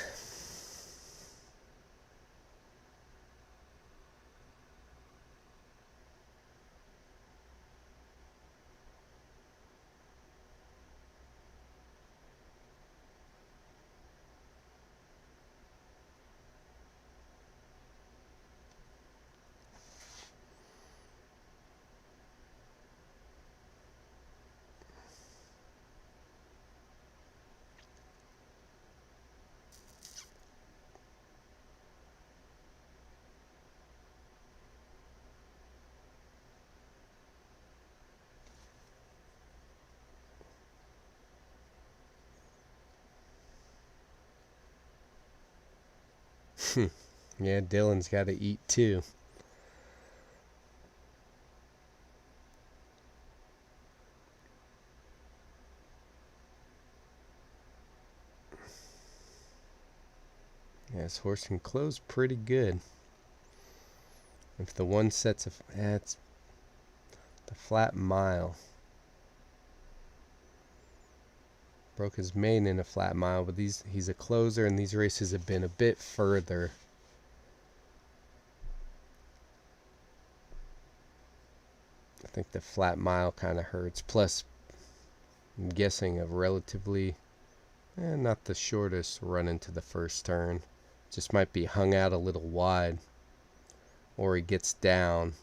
Yeah, Dylan's got to eat too. Yeah, this horse can close pretty good. If the one sets a, it's the flat mile. Broke his main in a flat mile, but he's a closer, and these races have been a bit further. I think the flat mile kind of hurts. Plus, I'm guessing a relatively, not the shortest run into the first turn. Just might be hung out a little wide. Or he gets down.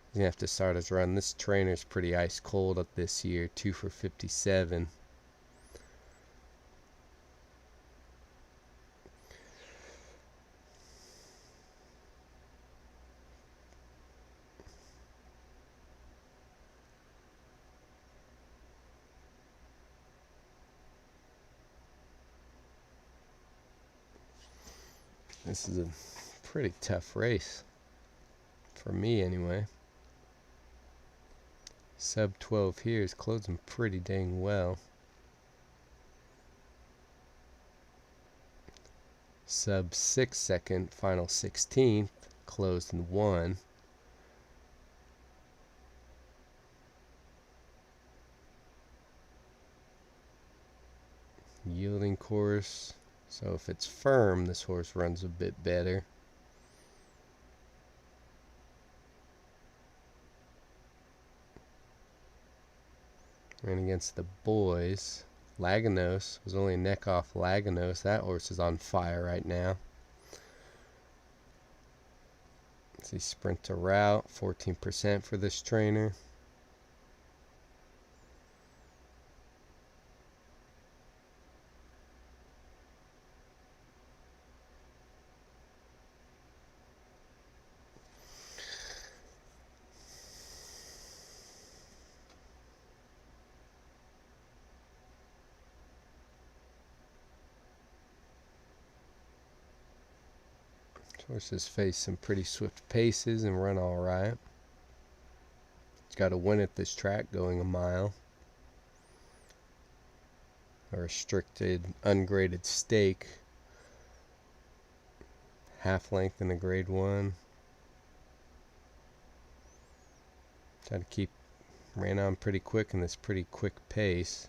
He's going to have to start his run. This trainer's pretty ice cold up this year. 2 for 57. This is a pretty tough race. For me, anyway. Sub 12 here is closing pretty dang well. Sub 6 second, final 16th, closed in 1. Yielding course. So if it's firm, this horse runs a bit better. Ran against the boys. Laganos was only a neck off Laganos. That horse is on fire right now. Let's see, sprint to route, 14% for this trainer. Horses face some pretty swift paces and run all right. He's got to win at this track going a mile. a restricted ungraded stake, half length in a grade 1. Try to keep, ran on pretty quick in this pretty quick pace.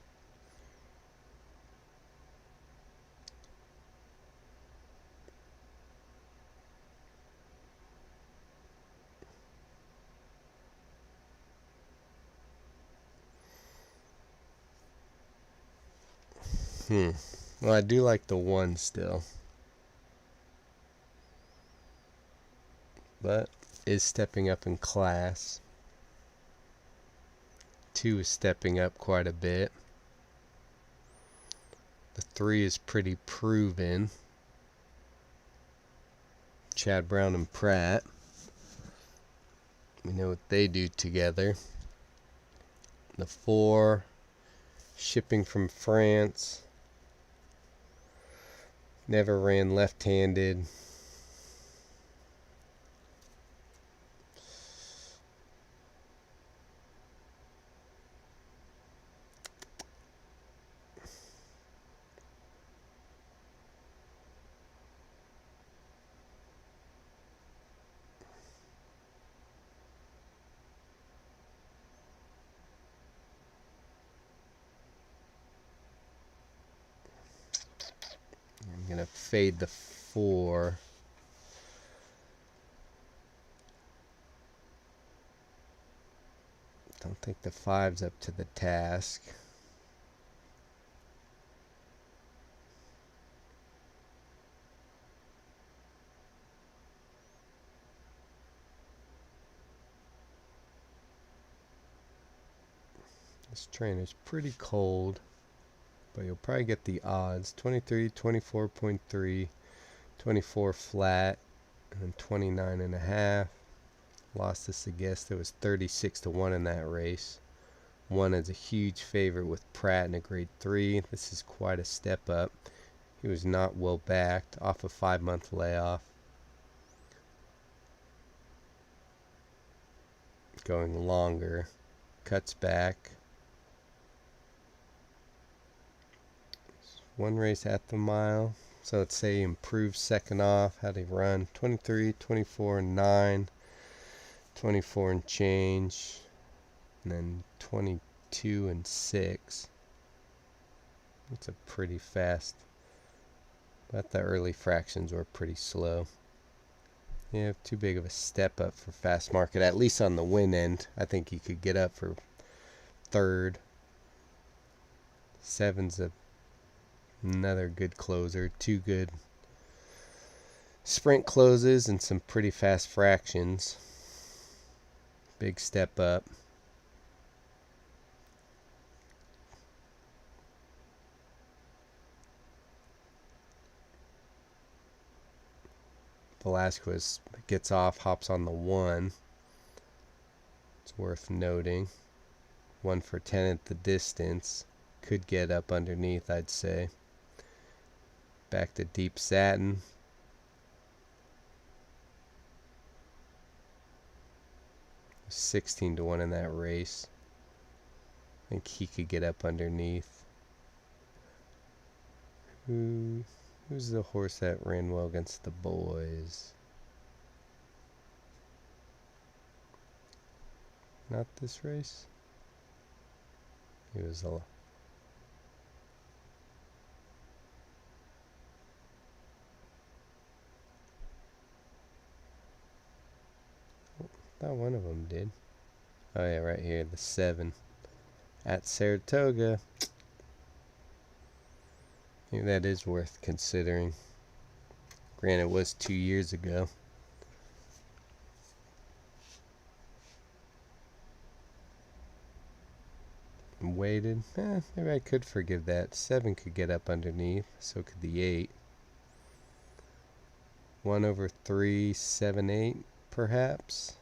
Well, I do like the 1 still, but is stepping up in class. 2 is stepping up quite a bit. The 3 is pretty proven. Chad Brown and Pratt. We know what they do together. The 4, shipping from France. Never ran left-handed. I'm going to fade the 4. Don't think the 5's up to the task. This train is pretty cold, but you'll probably get the odds. 23, 24.3, 24 flat, and then 29.5. Lost this a guess. There was 36 to 1 in that race. 1 is a huge favorite with Pratt in a grade 3. This is quite a step up. He was not well backed off a 5-month layoff. Going longer. Cuts back. 1 race at the mile. So let's say improved second off. How'd he run? 23, 24, and 9. 24 and change. And then 22 and 6. That's a pretty fast. But the early fractions were pretty slow. Yeah, too big of a step up for fast market, at least on the win end. I think he could get up for 3rd. 7's another good closer. 2 good sprint closes and some pretty fast fractions. Big step up. Velasquez gets off, hops on the 1. It's worth noting. 1 for 10 at the distance. Could get up underneath, I'd say. Back to deep satin. $16 to 1 in that race. I think he could get up underneath. Who's the horse that ran well against the boys? Not this race. He was a... I thought one of them did. Oh yeah, right here, the 7 at Saratoga. I think that is worth considering. Granted, it was 2 years ago. Weighted. Maybe I could forgive that. 7 could get up underneath. So could the 8. 1/3, 7, 8, perhaps.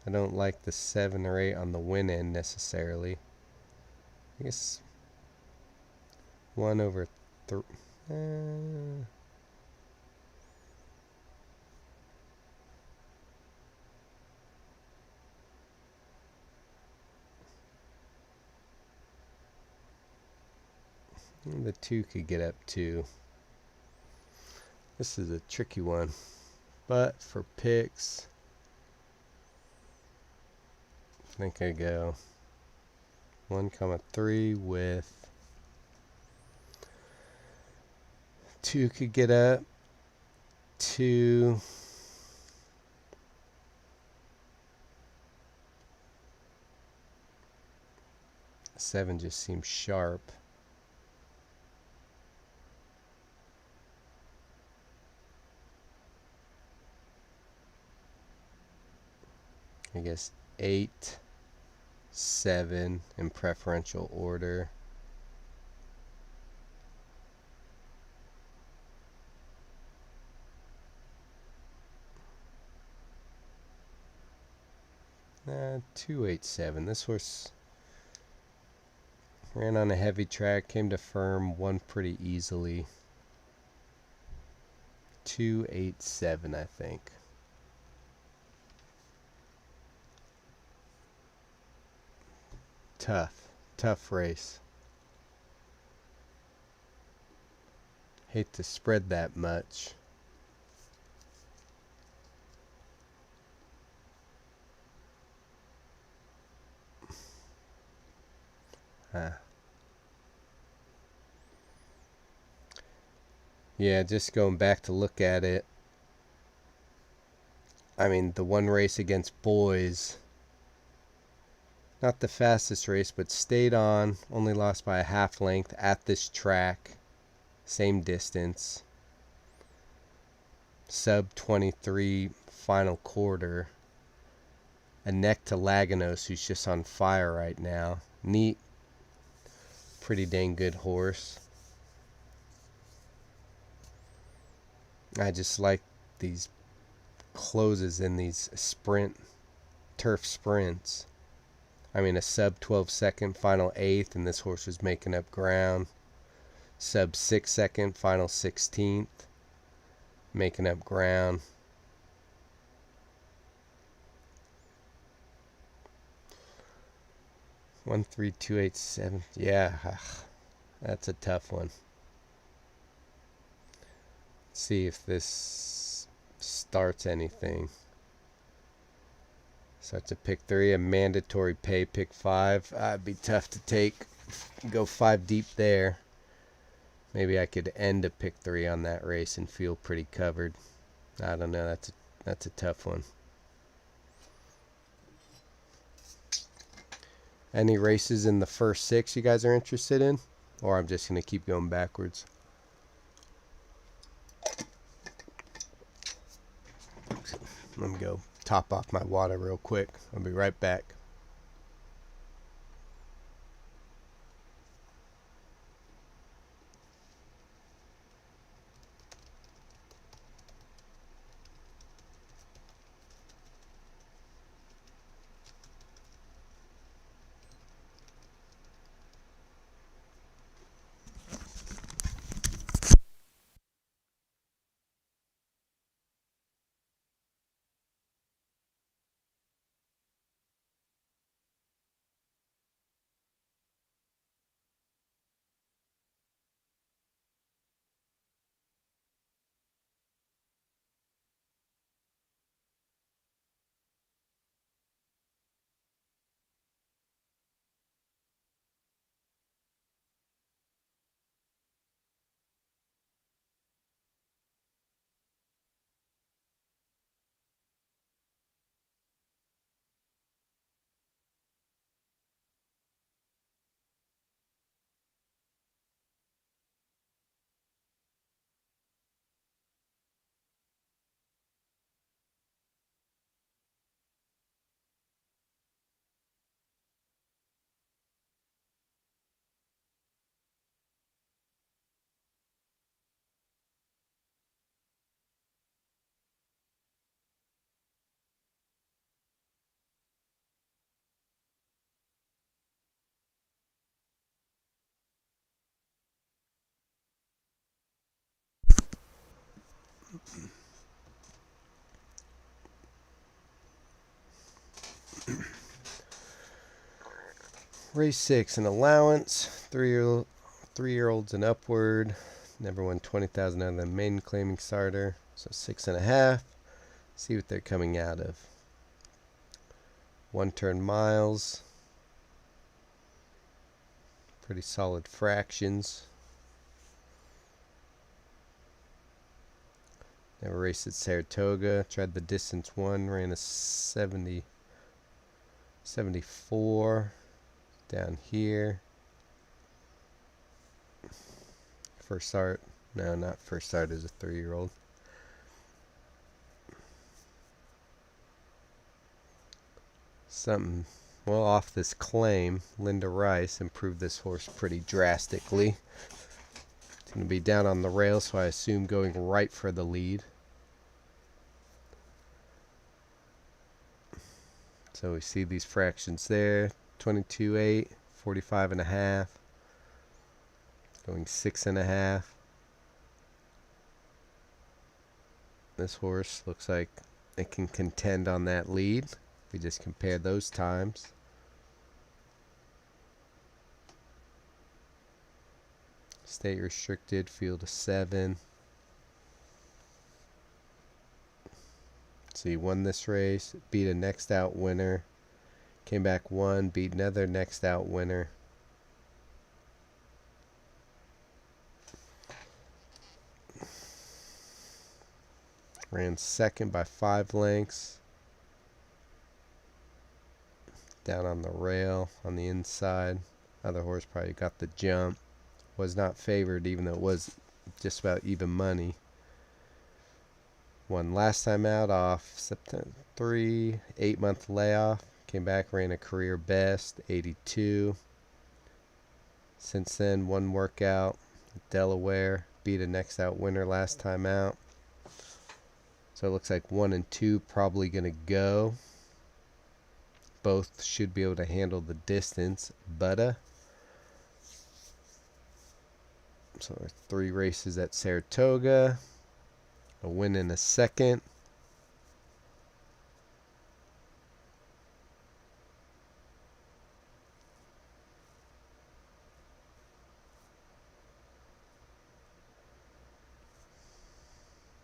I don't like the 7 or 8 on the win end necessarily. I guess 1/3. The 2 could get up too. This is a tricky one. But for picks, I think I go 1,3 with 2 could get up. 2. Seven just seems sharp. I guess 8, 7 in preferential order. Nah, 2, 8, 7. This horse ran on a heavy track, came to firm, won pretty easily. 2, 8, 7, I think. Tough race. Hate to spread that much. Yeah, just going back to look at it. I mean, the one race against boys, not the fastest race, but stayed on, only lost by a half length at this track, same distance, sub 23 final quarter, a neck to Laganos, who's just on fire right now. Neat, pretty dang good horse. I just like these closes in these turf sprints. I mean, a sub 12-second final 8th, and this horse was making up ground. Sub 6-second final 16th, making up ground. One, 3, 2, 8, 7. Yeah, that's a tough one. Let's see if this starts anything. Starts a pick 3, a mandatory pay pick 5. It'd be tough to take. Go 5 deep there. Maybe I could end a pick 3 on that race and feel pretty covered. I don't know. That's a tough one. Any races in the first 6 you guys are interested in? Or I'm just going to keep going backwards. Let me go top off my water real quick. I'll be right back. Race 6, an allowance, 3-year-olds and upward. Never won 20,000 out of the maiden claiming starter. So 6.5. See what they're coming out of. 1-turn miles. Pretty solid fractions. Never raced at Saratoga. Tried the distance one. Ran a 74 down here. First start. No, not first start as a 3-year-old. Something. Well, off this claim, Linda Rice improved this horse pretty drastically. It's going to be down on the rail, so I assume going right for the lead. So we see these fractions there. 22.8, 45.5, going 6.5. This horse looks like it can contend on that lead. We just compare those times. State restricted, field of 7. So he won this race, beat a next out winner, came back won, beat another next out winner. Ran second by 5 lengths. Down on the rail on the inside. Other horse probably got the jump. Was not favored even though it was just about even money. Won last time out off September 3, 8-month layoff. Came back, ran a career best, 82. Since then, one workout, Delaware. Beat a next out winner last time out. So it looks like 1 and 2 probably going to go. Both should be able to handle the distance. But so 3 races at Saratoga. A win in a second.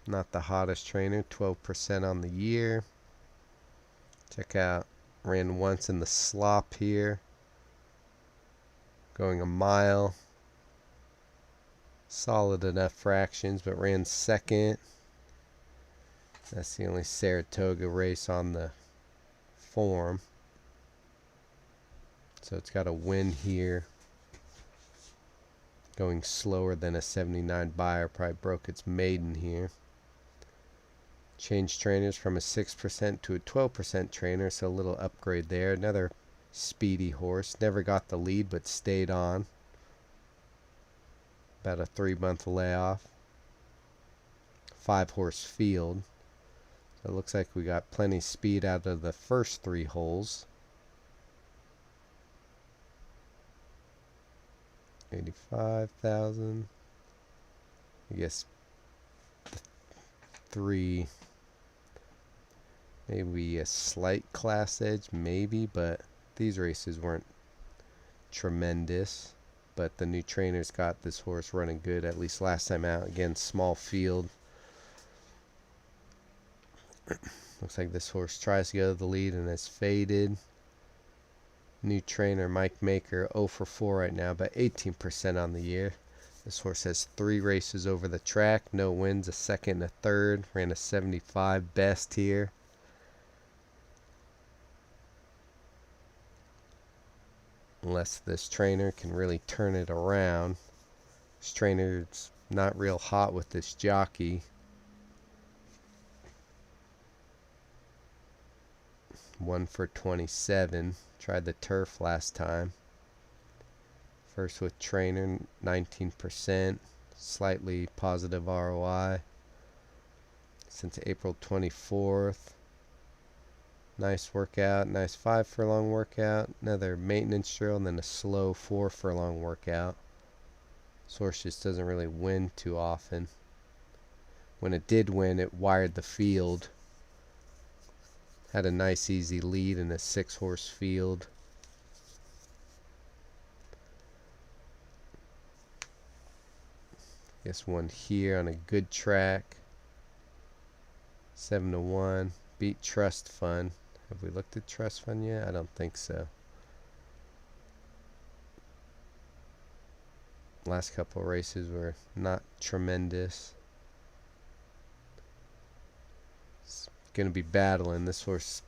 Not the hottest trainer, 12% on the year. Check out, ran once in the slop here. Going a mile. Solid enough fractions, but ran second. That's the only Saratoga race on the form. So it's got a win here. Going slower than a 79 buyer. Probably broke its maiden here. Changed trainers from a 6% to a 12% trainer, so a little upgrade there. Another speedy horse. Never got the lead, but stayed on. About a 3-month layoff. 5-horse field. So it looks like we got plenty speed out of the first 3 holes. 85,000. I guess 3. Maybe a slight class edge, maybe, but these races weren't tremendous. But the new trainers got this horse running good, at least last time out. Again, small field. Looks like this horse tries to go to the lead and has faded. New trainer, Mike Maker, 0 for 4 right now, but 18% on the year. This horse has 3 races over the track, no wins, a second and a third. Ran a 75 best here. Unless this trainer can really turn it around. This trainer's not real hot with this jockey. 1 for 27. Tried the turf last time. First with trainer, 19%. Slightly positive ROI. Since April 24th. Nice workout. Nice 5 furlong workout. Another maintenance drill and then a slow 4 furlong workout. This horse just doesn't really win too often. When it did win, it wired the field. Had a nice easy lead in a 6-horse field. Guess one here on a good track. 7-1. Beat Trust Fund. Have we looked at Trust Fund yet? I don't think so. Last couple races were not tremendous. It's going to be battling. This horse,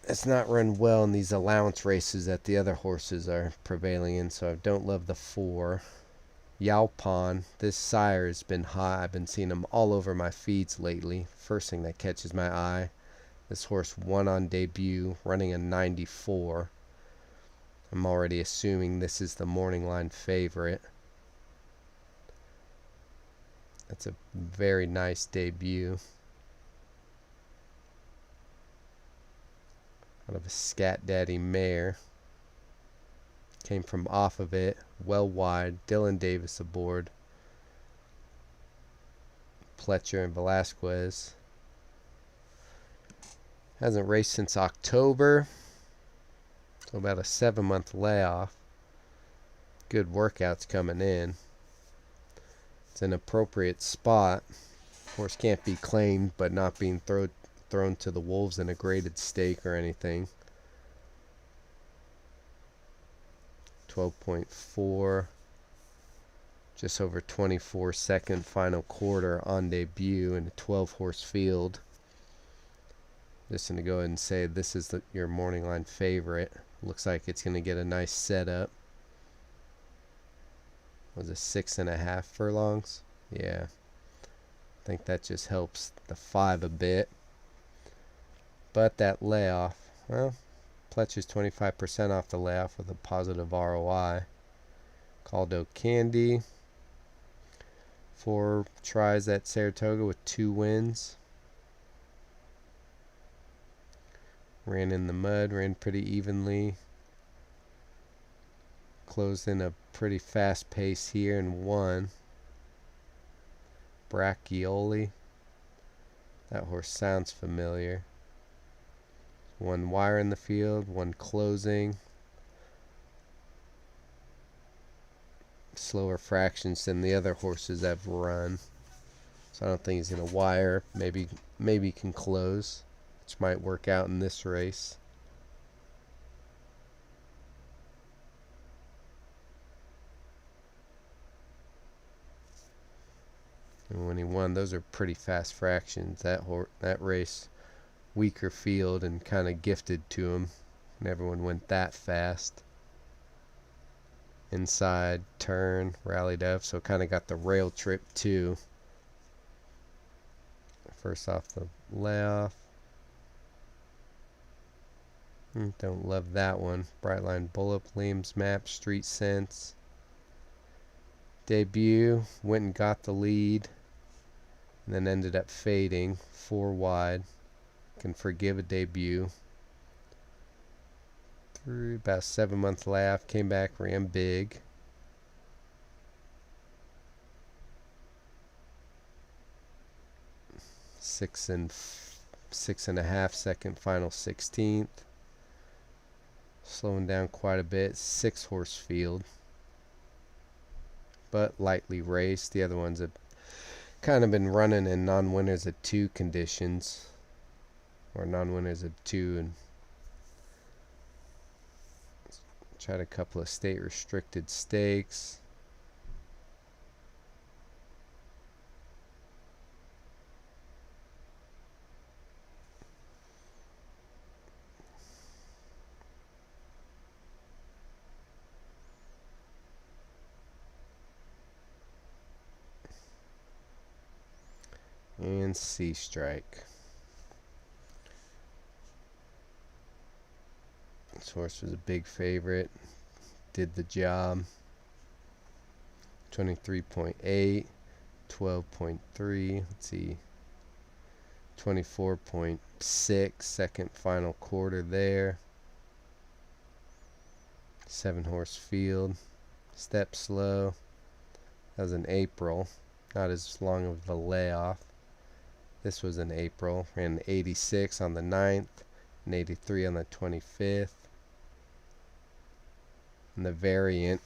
it's not run well in these allowance races that the other horses are prevailing in, so I don't love the 4. Yalpon, this sire has been hot. I've been seeing him all over my feeds lately. First thing that catches my eye. This horse won on debut, running a 94. I'm already assuming this is the morning line favorite. That's a very nice debut. Out of a Scat Daddy mare. Came from off of it, well wide. Dylan Davis aboard. Pletcher and Velasquez. Hasn't raced since October. So about a 7-month layoff. Good workouts coming in. It's an appropriate spot. Horse can't be claimed, but not being thrown to the wolves in a graded stake or anything. 12.4. Just over 24-second final quarter on debut in a 12-horse field. Just going to go ahead and say this is your morning line favorite. Looks like it's going to get a nice setup. Was it 6.5 furlongs? Yeah. I think that just helps the 5 a bit. But that layoff, well, Pletcher's 25% off the layoff with a positive ROI. Caldo Candy. 4 tries at Saratoga with 2 wins. Ran in the mud, ran pretty evenly. Closed in a pretty fast pace here and won. Braccioli. That horse sounds familiar. 1 wire in the field, 1 closing. Slower fractions than the other horses I've run. So I don't think he's going to wire. Maybe he can close, which might work out in this race. And when he won, those are pretty fast fractions. That race, weaker field and kind of gifted to him. And everyone went that fast. Inside, turn, rallied up, so kind of got the rail trip too. First off the layoff. Don't love that one. Brightline Bullet, Liam's Map, Street Sense. Debut, went and got the lead. And then ended up fading, 4 wide. Can forgive a debut. Through about 7-month layoff, came back, ran big. Six and a half second final 16th. Slowing down quite a bit. 6-horse field, but lightly raced. The other ones have kind of been running in non-winners of 2 conditions, or non-winners of 2, and tried a couple of state restricted stakes. And C strike. This horse was a big favorite. Did the job. 23.8, 12.3. Let's see. 24.6. Second final quarter there. 7-horse field. Step slow. That was in April. Not as long of a layoff. This was in April. Ran 86 on the 9th and 83 on the 25th. And the variant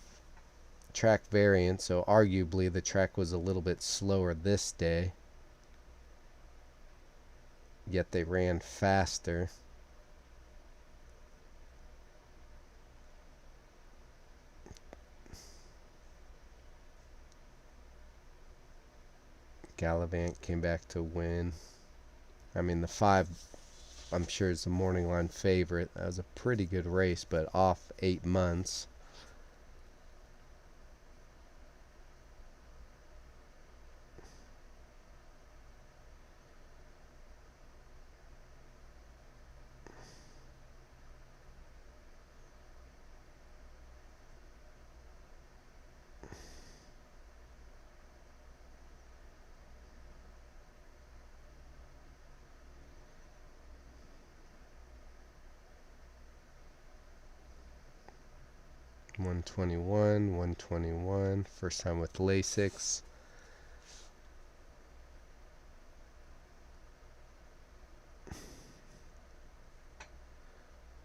track variant, so arguably the track was a little bit slower this day, yet they ran faster. Gallivant came back to win. I mean, the 5, I'm sure, is the morning line favorite. That was a pretty good race, but off 8 months. $121, first time with Lasix.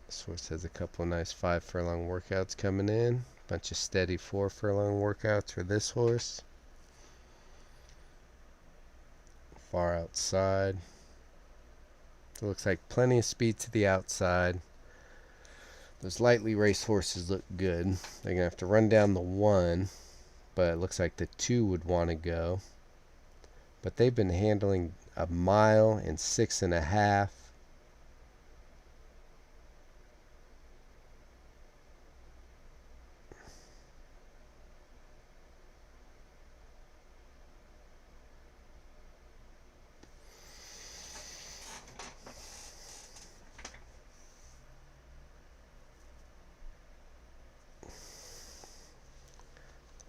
This horse has a couple of nice 5 furlong workouts coming in. Bunch of steady 4 furlong workouts for this horse. Far outside. It looks like plenty of speed to the outside. Those lightly raced horses look good. They're going to have to run down the 1, but it looks like the 2 would want to go. But they've been handling a mile in 6.5.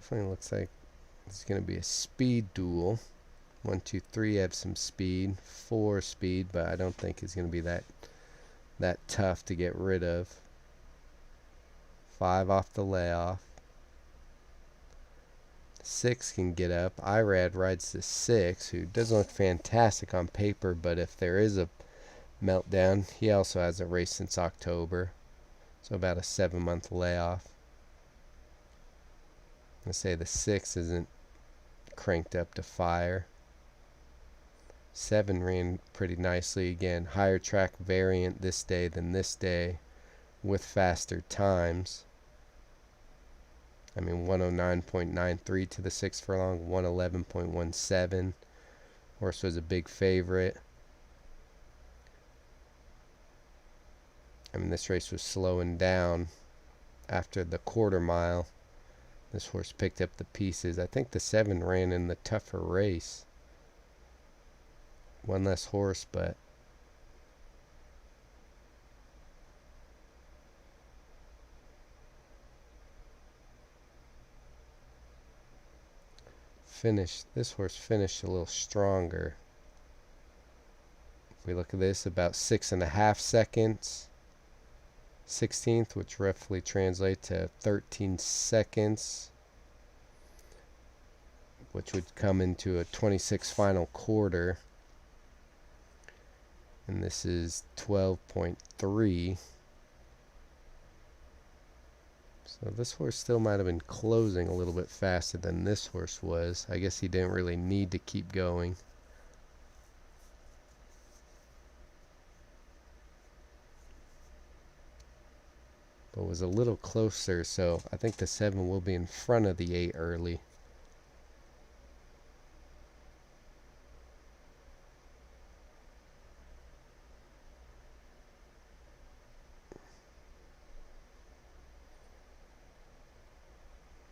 Definitely looks like it's going to be a speed duel. 1, 2, 3 have some speed. 4 speed, but I don't think it's going to be that tough to get rid of. 5 off the layoff. 6 can get up. Irad rides the 6, who doesn't look fantastic on paper, but if there is a meltdown, he also has a race since October. So about a 7-month layoff. I say the 6 isn't cranked up to fire. 7 ran pretty nicely. Again, higher track variant this day than this day with faster times. I mean, 109.93 to the 6 furlong, 111.17. Horse was a big favorite. I mean, this race was slowing down after the quarter mile. This horse picked up the pieces. I think the 7 ran in the tougher race. One less horse, but this horse finished a little stronger. If we look at this, about 6.5 seconds. 16th, which roughly translates to 13 seconds, which would come into a 26 final quarter. And this is 12.3. So this horse still might have been closing a little bit faster than this horse was. I guess he didn't really need to keep going. But was a little closer, so I think the 7 will be in front of the 8 early.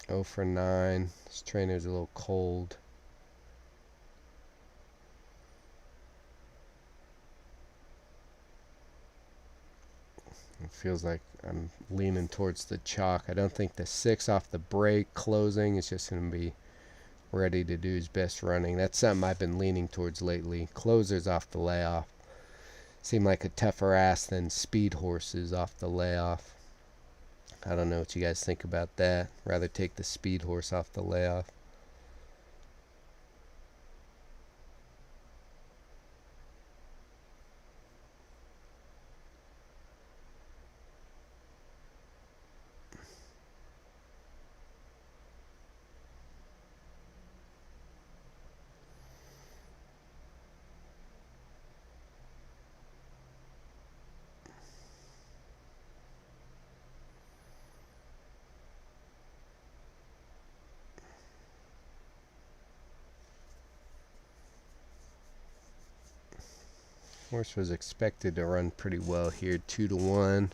Oh for 9. This trainer's a little cold. It feels like I'm leaning towards the chalk. I don't think the 6 off the break closing is just going to be ready to do his best running. That's something I've been leaning towards lately. Closers off the layoff seem like a tougher ass than speed horses off the layoff. I don't know what you guys think about that. Rather take the speed horse off the layoff. Horse was expected to run pretty well here, 2-1.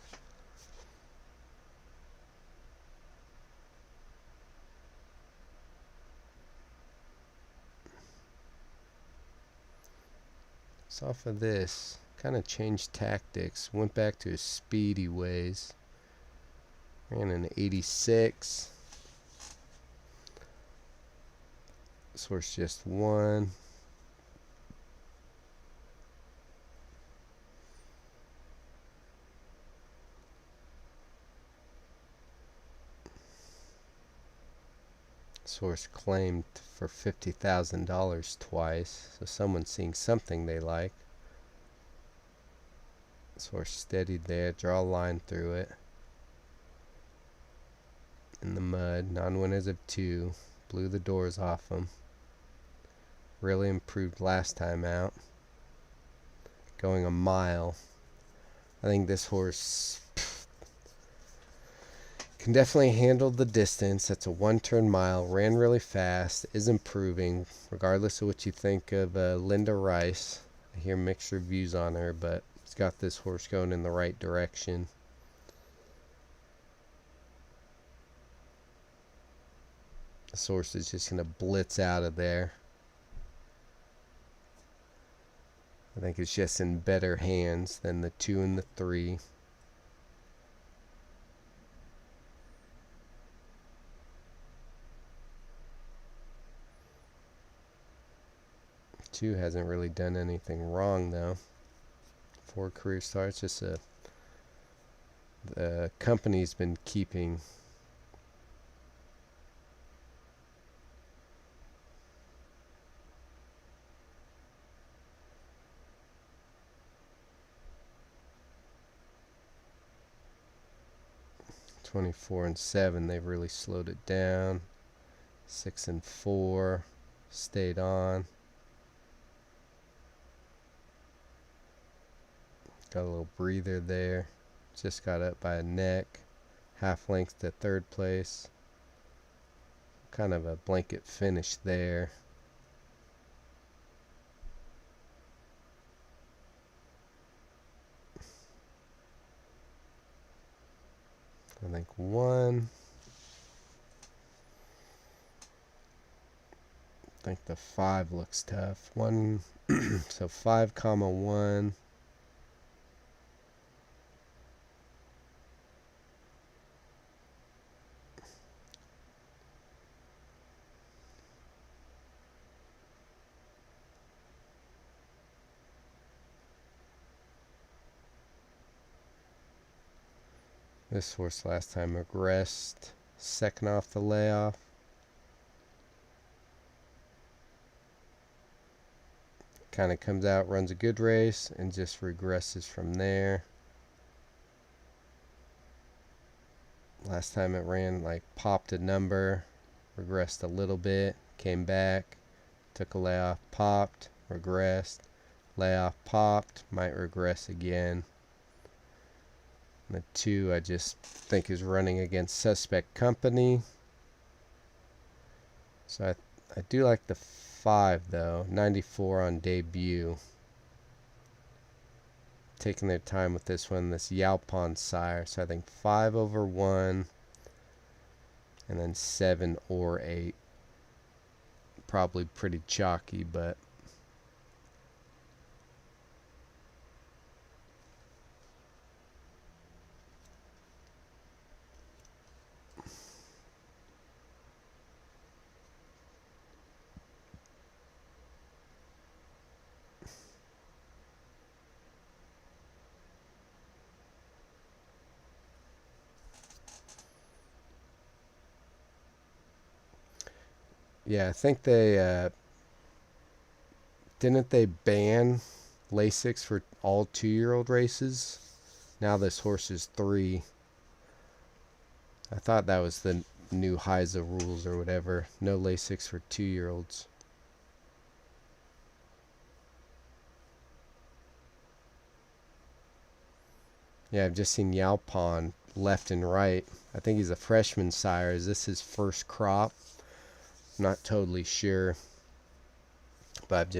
So off of this, kind of changed tactics, went back to his speedy ways. Ran an 86. This horse just won. This horse claimed for $50,000 twice, so someone's seeing something they like. This horse steadied there, draw a line through it. In the mud, non-winners of 2, blew the doors off him. Really improved last time out. Going a mile. I think this horse can definitely handle the distance. That's a 1-turn mile. Ran really fast. Is improving, regardless of what you think of Linda Rice. I hear mixed reviews on her, but it's got this horse going in the right direction. This horse is just going to blitz out of there. I think it's just in better hands than the 2 and the 3. Two hasn't really done anything wrong though. 4 career starts, just the company's been keeping. (24-7), they've really slowed it down. 6-4, stayed on. Got a little breather there. Just got up by a neck. Half length to 3rd place. Kind of a blanket finish there. I think 1. I think the 5 looks tough. 1, so 5,1. This horse last time regressed, 2nd off the layoff. Kind of comes out, runs a good race, and just regresses from there. Last time it ran, like, popped a number, regressed a little bit, came back, took a layoff, popped, regressed, layoff, popped, might regress again. The 2 I just think is running against suspect company. So I do like the 5 though. 94 on debut. Taking their time with this one. This Yalpon sire. So I think 5 over 1. And then 7 or 8. Probably pretty chalky, but yeah, I think they didn't they ban Lasix for all 2-year-old races? Now this horse is 3. I thought that was the new HISA rules or whatever. No Lasix for 2-year-olds. Yeah, I've just seen Yalpon left and right. I think he's a freshman sire. Is this his first crop? Not totally sure. but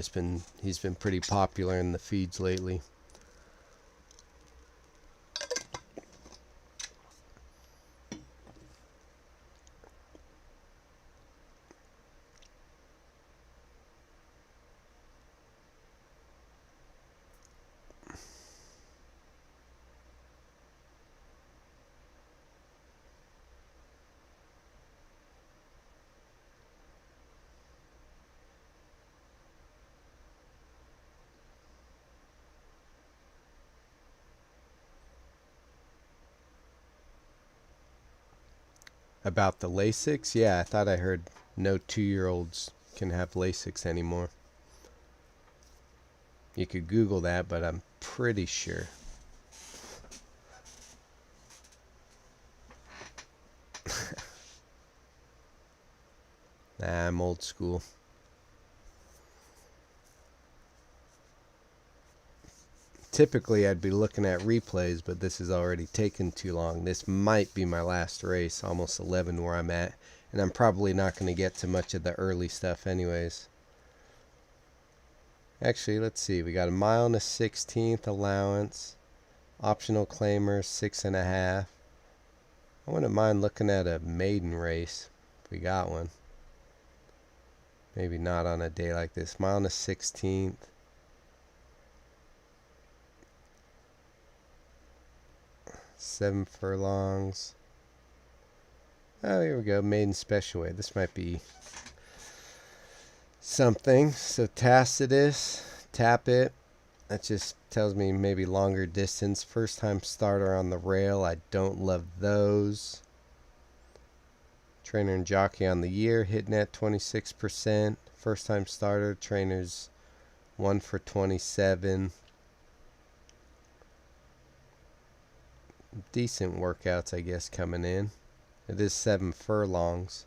he's been pretty popular in the feeds lately. About the Lasix? Yeah, I thought I heard no 2-year-olds can have Lasix anymore. You could Google that, but I'm pretty sure. Nah, I'm old school. Typically, I'd be looking at replays, but this has already taken too long. This might be my last race, almost 11 where I'm at, and I'm probably not going to get to much of the early stuff anyways. Actually, let's see. We got a 1 1/16 allowance, optional claimers 6.5. I wouldn't mind looking at a maiden race if we got one. Maybe not on a day like this. 1 1/16. 7 furlongs. Oh, here we go. Maiden special weight. This might be something. So Tacitus, tap it. That just tells me maybe longer distance. First time starter on the rail. I don't love those. Trainer and jockey on the year, hitting at 26%. First time starter. Trainers 1 for 27. Decent workouts, I guess, coming in. It is 7 furlongs,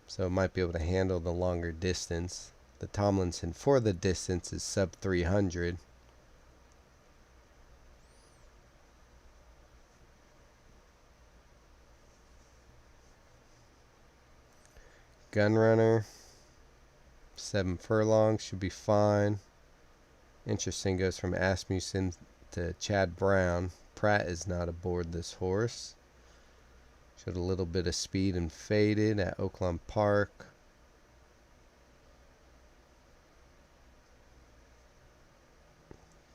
so it might be able to handle the longer distance. The Tomlinson for the distance is sub 300. Gunrunner, 7 furlongs, should be fine. Interesting, goes from Asmussen to Chad Brown. Pratt is not aboard this horse. Showed a little bit of speed and faded at Oaklawn Park.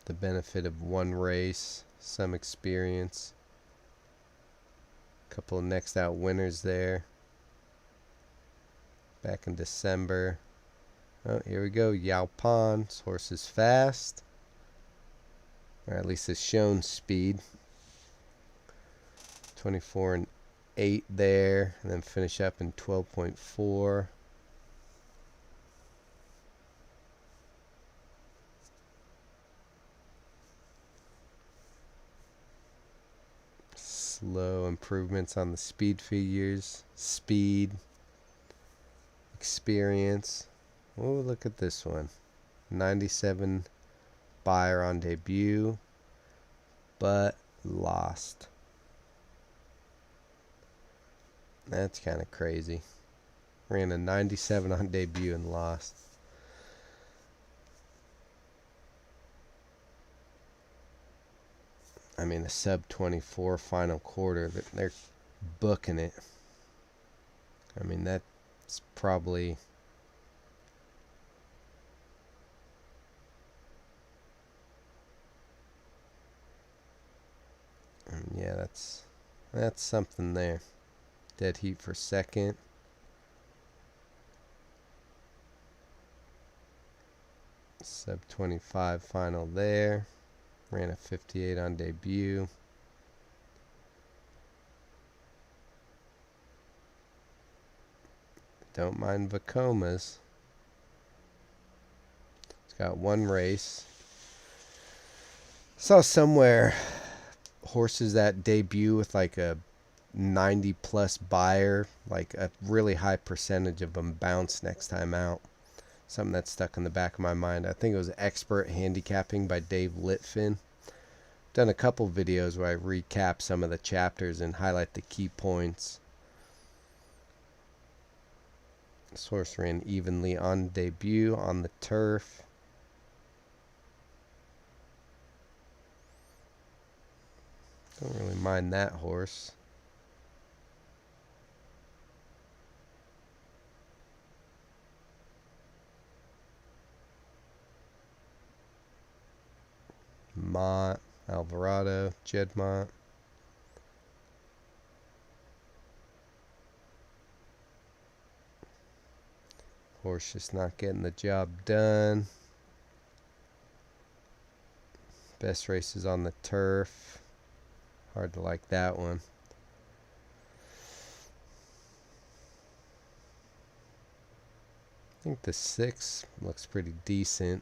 The benefit of one race, some experience. A couple of next out winners there. Back in December. Oh, here we go. Yao Pan. This horse is fast. Or at least it's shown speed. 24 and 8 there, and then finish up in 12.4. Slow improvements on the speed figures. Speed, experience. Oh, look at this one. 97 buyer on debut, but lost. That's kind of crazy. Ran a 97 on debut and lost. I mean, a sub 24 final quarter. They're booking it. I mean, that's probably... yeah, that's something there. Dead heat for second. Sub 25 final there. Ran a 58 on debut. Don't mind Vacomas. It's got one race. Saw somewhere horses that debut with like a 90 plus buyer, like a really high percentage of them bounce next time out. Something that stuck in the back of my mind. I think it was Expert Handicapping by Dave Litfin. Done a couple videos where I recap some of the chapters and highlight the key points. This horse ran evenly on debut on the turf. Don't really mind that horse. Mott, Alvarado, Jedmont. Horse just not getting the job done. Best races on the turf. Hard to like that one. I think the 6 looks pretty decent.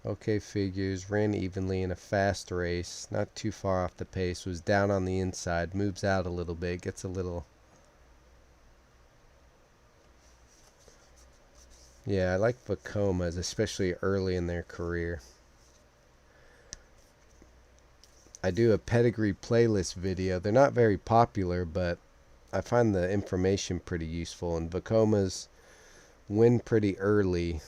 Okay figures, ran evenly in a fast race, not too far off the pace, was down on the inside, moves out a little bit, gets a little... Yeah, I like Vacomas, especially early in their career. I do a pedigree playlist video. They're not very popular, but I find the information pretty useful, and Vacomas win pretty early,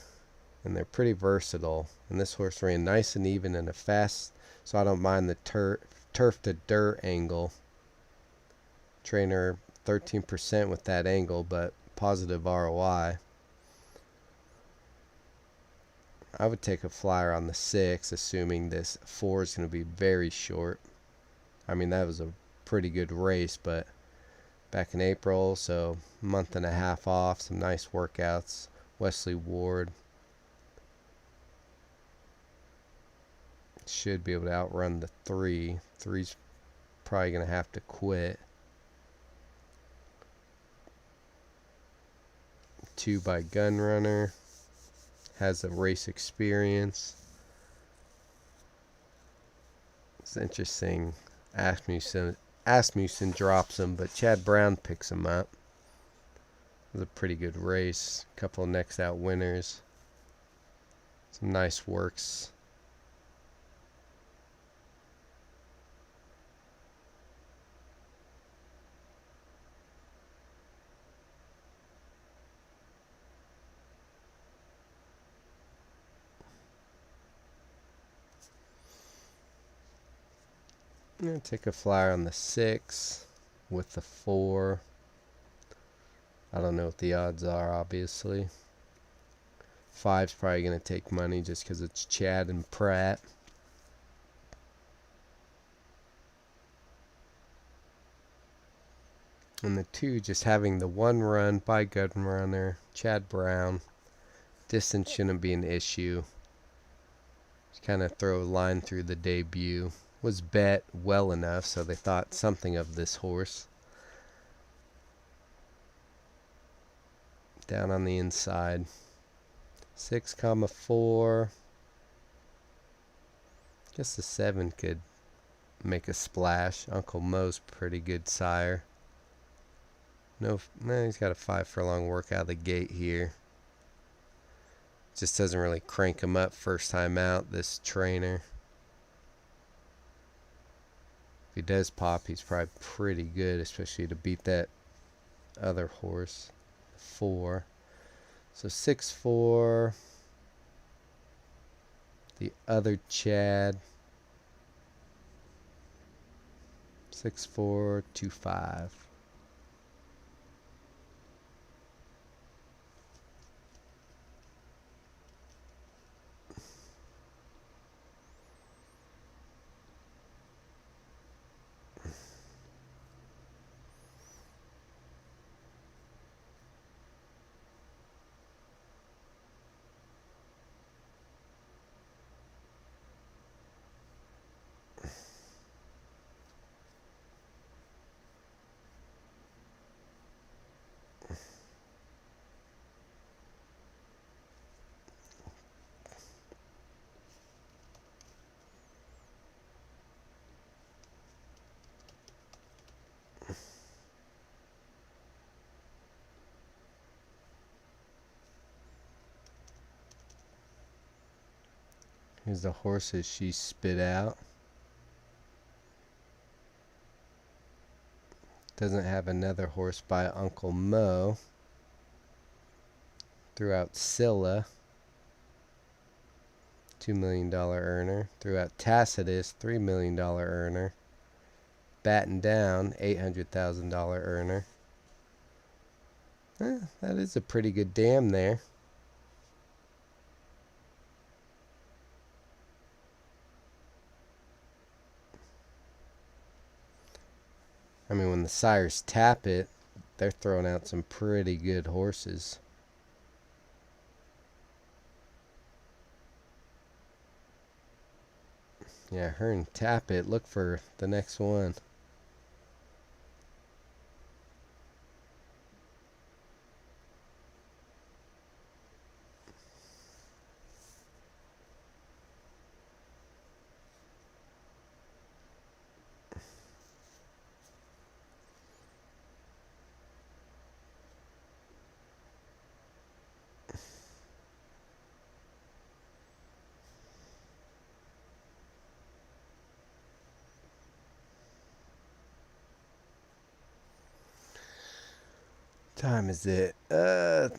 and they're pretty versatile. And this horse ran nice and even in a fast, so I don't mind the turf to dirt angle. Trainer 13% with that angle, but positive ROI. I would take a flyer on the 6, assuming this 4 is going to be very short. I mean, that was a pretty good race, but back in April, so month and a half off, some nice workouts. Wesley Ward should be able to outrun the 3. 3's probably going to have to quit. 2 by Gunrunner. Has a race experience. It's interesting. Asmussen drops him, but Chad Brown picks him up. It was a pretty good race. A couple of next out winners. Some nice works. I'm going to take a flyer on the 6 with the 4. I don't know what the odds are, obviously. 5's probably going to take money just because it's Chad and Pratt. And the 2 just having the 1 run by Gunrunner, Chad Brown. Distance shouldn't be an issue. Just kind of throw a line through the debut. Was bet well enough, so they thought something of this horse. Down on the inside. 6,4. Guess the 7 could make a splash. Uncle Mo's pretty good sire. No, he's got a 5 furlong work out of the gate here. Just doesn't really crank him up first time out, this trainer. If he does pop, he's probably pretty good, especially to beat that other horse. 4. So 6-4. The other Chad. 6-4, 2-5. Here's the horses she spit out. Doesn't have another horse by Uncle Mo. Threw out Scylla, $2 million earner. Threw out Tacitus, $3 million earner. Batten Down, $800,000 earner. That is a pretty good dam there. I mean, when the sires tap it, they're throwing out some pretty good horses. Yeah, her and tap it. Look for the next one. Time is it? Let's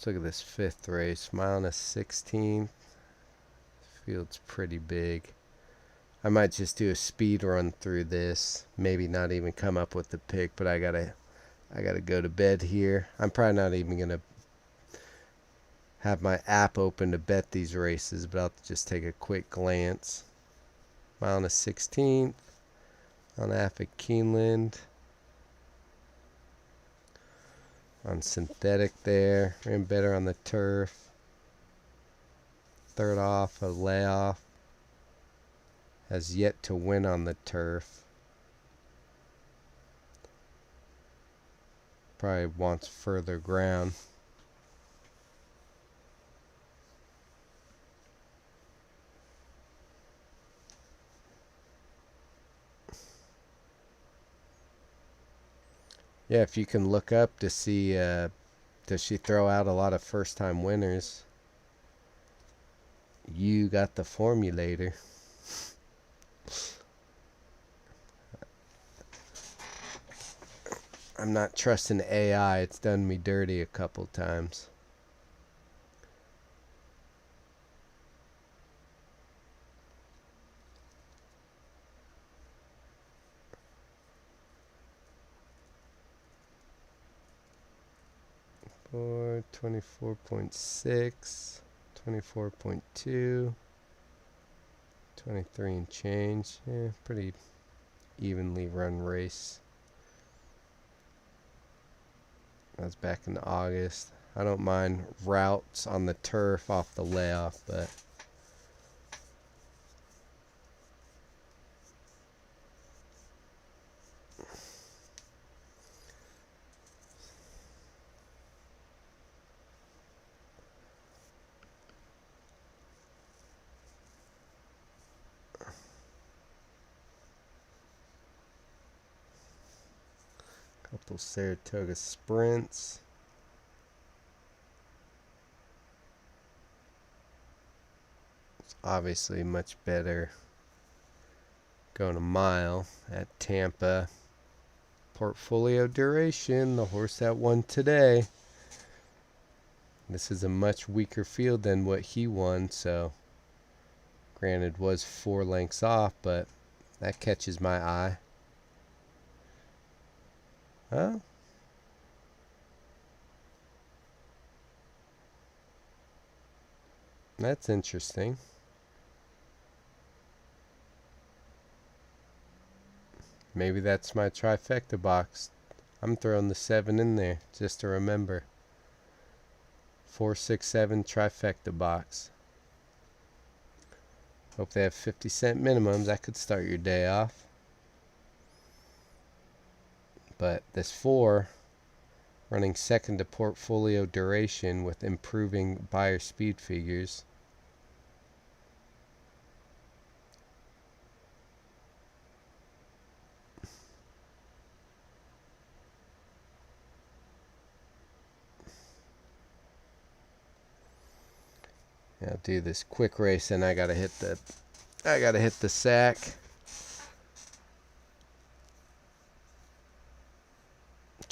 look at this fifth race. Mile and a 16th. Field's pretty big. I might just do a speed run through this. Maybe not even come up with the pick, but I gotta go to bed here. I'm probably not even gonna have my app open to bet these races, but I'll just take a quick glance. Mile and a 16th on Affik Keeneland. On synthetic there. Ran better on the turf. Third off, a layoff. Has yet to win on the turf. Probably wants further ground. Yeah, if you can look up to see, does she throw out a lot of first-time winners? You got the formulator. I'm not trusting AI. It's done me dirty a couple times. Or 24.6, 24.2, 23 and change. Yeah, pretty evenly run race. That was back in August. I don't mind routes on the turf off the layoff, but couple Saratoga sprints. It's obviously much better going a mile at Tampa. Portfolio duration, the horse that won today. This is a much weaker field than what he won, so granted was 4 lengths off, but that catches my eye. Huh? That's interesting. Maybe that's my trifecta box. I'm throwing the 7 in there just to remember. 4, 6, 7 trifecta box. Hope they have 50-cent minimums. That could start your day off. But this 4 running second to portfolio duration with improving buyer speed figures. I'll do this quick race and I gotta hit the sack.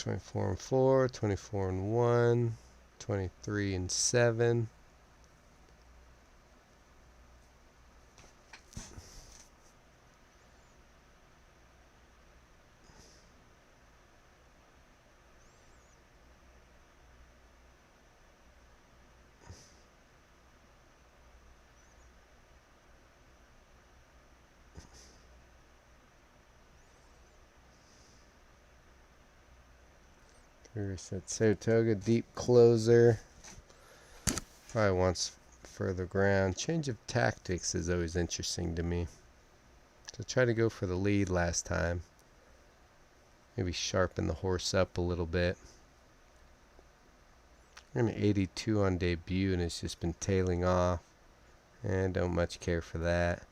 24 and 4, 24 and 1, 23 and 7. Here's that Saratoga, deep closer. Probably wants further ground. Change of tactics is always interesting to me. So try to go for the lead last time. Maybe sharpen the horse up a little bit. We're in 82 on debut and it's just been tailing off. And don't much care for that.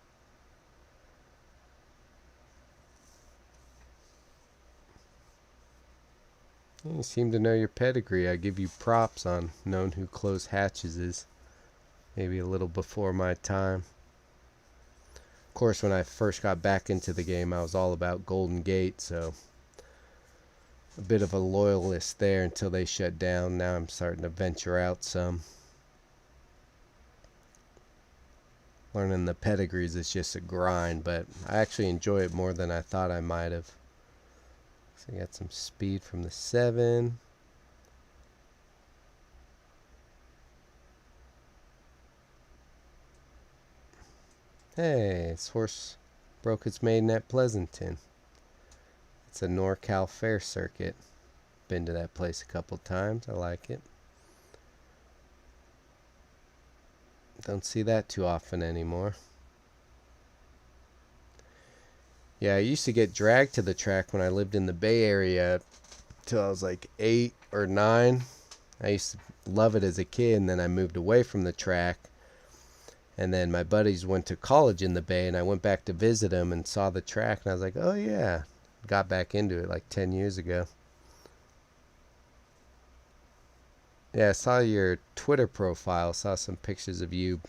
You seem to know your pedigree. I give you props on knowing who Close Hatches is. Maybe a little before my time. Of course, when I first got back into the game, I was all about Golden Gate, so a bit of a loyalist there until they shut down. Now I'm starting to venture out some. Learning the pedigrees is just a grind, but I actually enjoy it more than I thought I might have. So I got some speed from the 7. Hey, this horse broke its maiden at Pleasanton. It's a NorCal Fair circuit. Been to that place a couple times. I like it. Don't see that too often anymore. Yeah, I used to get dragged to the track when I lived in the Bay Area till I was like 8 or 9. I used to love it as a kid, and then I moved away from the track. And then my buddies went to college in the Bay, and I went back to visit them and saw the track, and I was like, oh yeah. Got back into it like 10 years ago. Yeah, I saw your Twitter profile, saw some pictures of you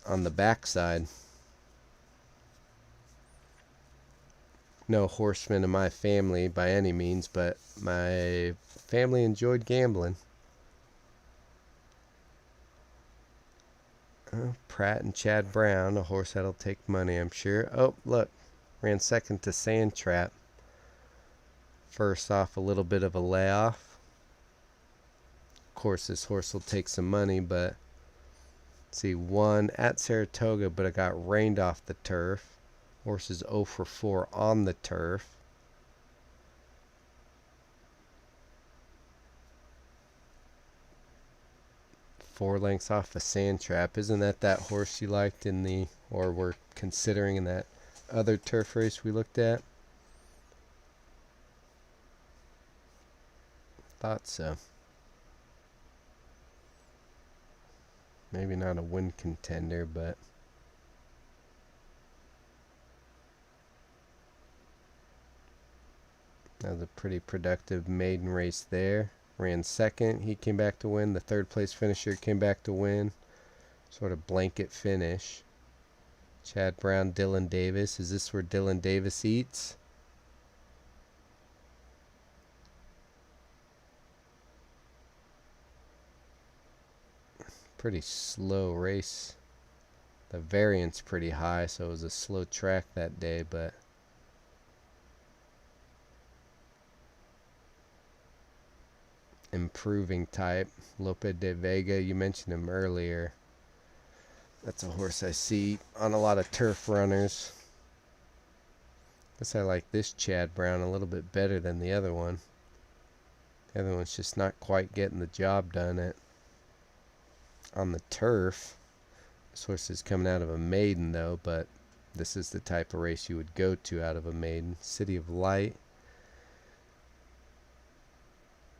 on the backside. No horseman in my family by any means, but my family enjoyed gambling. Oh, Pratt and Chad Brown, a horse that'll take money, I'm sure. Oh, look, ran second to Sand Trap. First off, a little bit of a layoff. Of course, this horse will take some money, but see, won at Saratoga, but it got rained off the turf. Horse is 0 for 4 on the turf. Four lengths off the Sand Trap. Isn't that horse you liked in the, or were considering in that other turf race we looked at? Thought so. Maybe not a win contender, but that was a pretty productive maiden race there. Ran second. He came back to win. The third place finisher came back to win. Sort of blanket finish. Chad Brown, Dylan Davis. Is this where Dylan Davis eats? Pretty slow race. The variance pretty high, so it was a slow track that day, but improving type. Lope de Vega, you mentioned him earlier. That's a horse I see on a lot of turf runners. Guess I like this Chad Brown a little bit better than the other one. The other one's just not quite getting the job done on the turf. This horse is coming out of a maiden though, but this is the type of race you would go to out of a maiden. City of Light.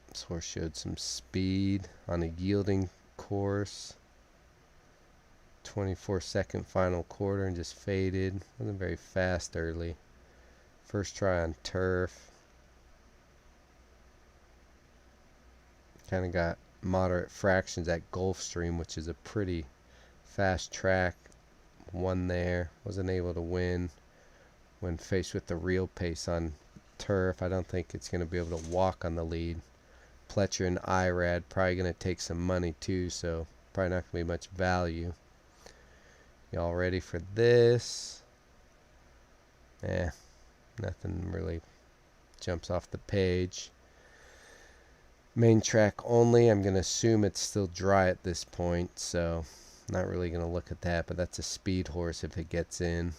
This horse showed some speed on a yielding course. 24-second final quarter and just faded. Wasn't very fast early. First try on turf. Kind of got moderate fractions at Gulfstream, which is a pretty fast track. Won there. Wasn't able to win when faced with the real pace on turf. I don't think it's going to be able to walk on the lead. Pletcher and Irad probably going to take some money too, so probably not going to be much value. Y'all ready for this? Nothing really jumps off the page. Main track only. I'm going to assume it's still dry at this point, so not really going to look at that, but that's a speed horse if it gets in.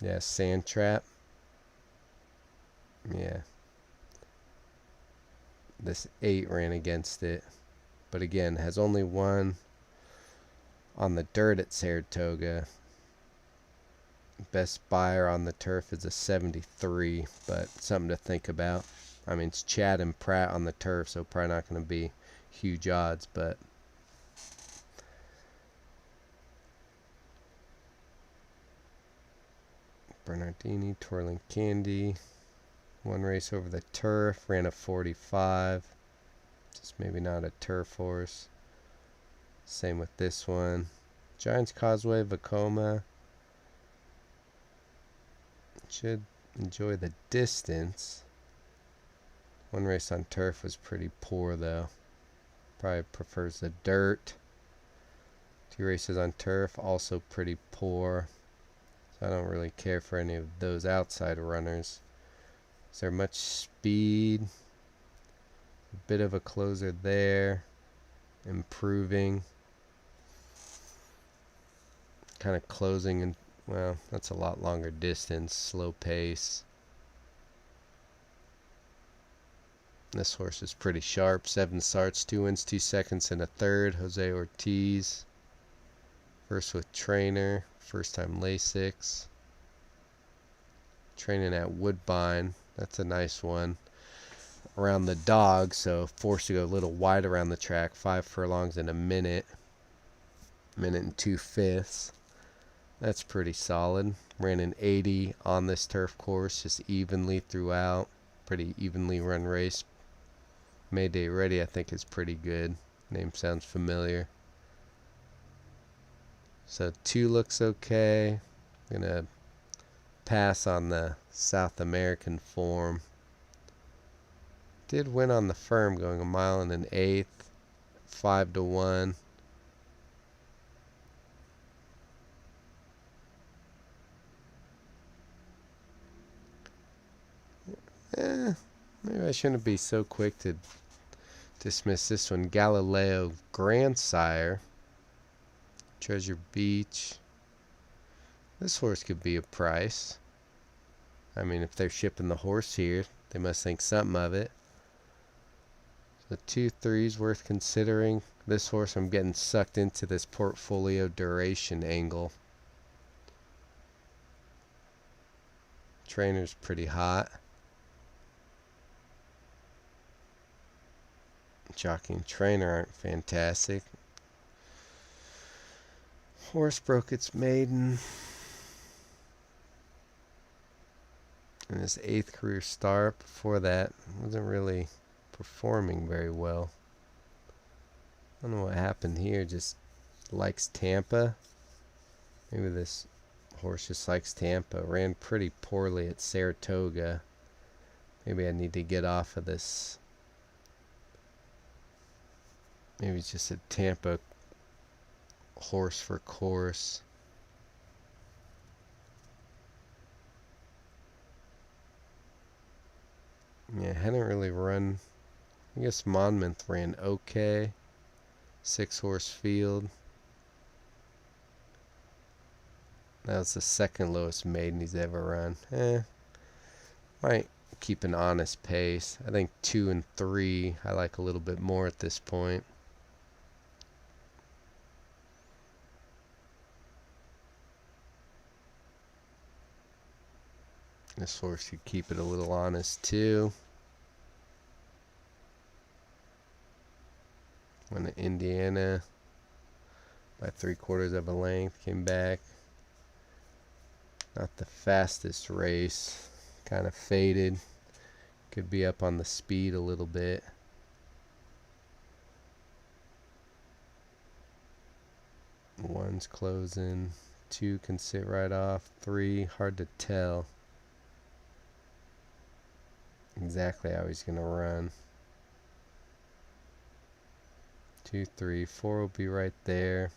Yeah, Sand Trap. Yeah. This 8 ran against it, but again, has only one on the dirt at Saratoga. Best buyer on the turf is a 73, but something to think about. I mean, it's Chad and Pratt on the turf, so probably not going to be huge odds, but Bernardini, Twirling Candy. One race over the turf, ran a 45. Just maybe not a turf horse. Same with this one. Giants Causeway, Vacoma. Should enjoy the distance. One race on turf was pretty poor though. Probably prefers the dirt. 2 races on turf, also pretty poor. So I don't really care for any of those outside runners. Is there much speed? A bit of a closer there. Improving. Kind of closing, and well, that's a lot longer distance. Slow pace. This horse is pretty sharp. 7 starts, 2 wins, 2 seconds, and a third. Jose Ortiz. First with trainer. First time Lasix. Training at Woodbine. That's a nice one. Around the dog, so forced to go a little wide around the track. 5 furlongs in a minute. Minute and 2/5. That's pretty solid. Ran an 80 on this turf course, just evenly throughout. Pretty evenly run race. Mayday Ready, I think, is pretty good. Name sounds familiar. So 2 looks okay. Gonna pass on the South American form. Did win on the firm, going 1 mile and 1/8, 5-1. Maybe I shouldn't be so quick to dismiss this one. Galileo Grandsire. Treasure Beach. This horse could be a price. I mean, if they're shipping the horse here, they must think something of it. So 2-3's worth considering. This horse, I'm getting sucked into this portfolio duration angle. Trainer's pretty hot. Jockey and trainer aren't fantastic. Horse broke its maiden in his 8th career start. Before that, wasn't really performing very well. I don't know what happened here. Just likes Tampa. Maybe this horse just likes Tampa. Ran pretty poorly at Saratoga. Maybe I need to get off of this. Maybe it's just a Tampa horse for course. Yeah, hadn't really run. I guess Monmouth ran okay. 6-horse field. That was the 2nd lowest maiden he's ever run. Might keep an honest pace. I think 2 and 3 I like a little bit more at this point. This horse could keep it a little honest too. Went to Indiana by 3/4 of a length. Came back. Not the fastest race. Kind of faded. Could be up on the speed a little bit. One's closing. 2 can sit right off. 3, hard to tell exactly how he's going to run. 2, 3, 4 will be right there.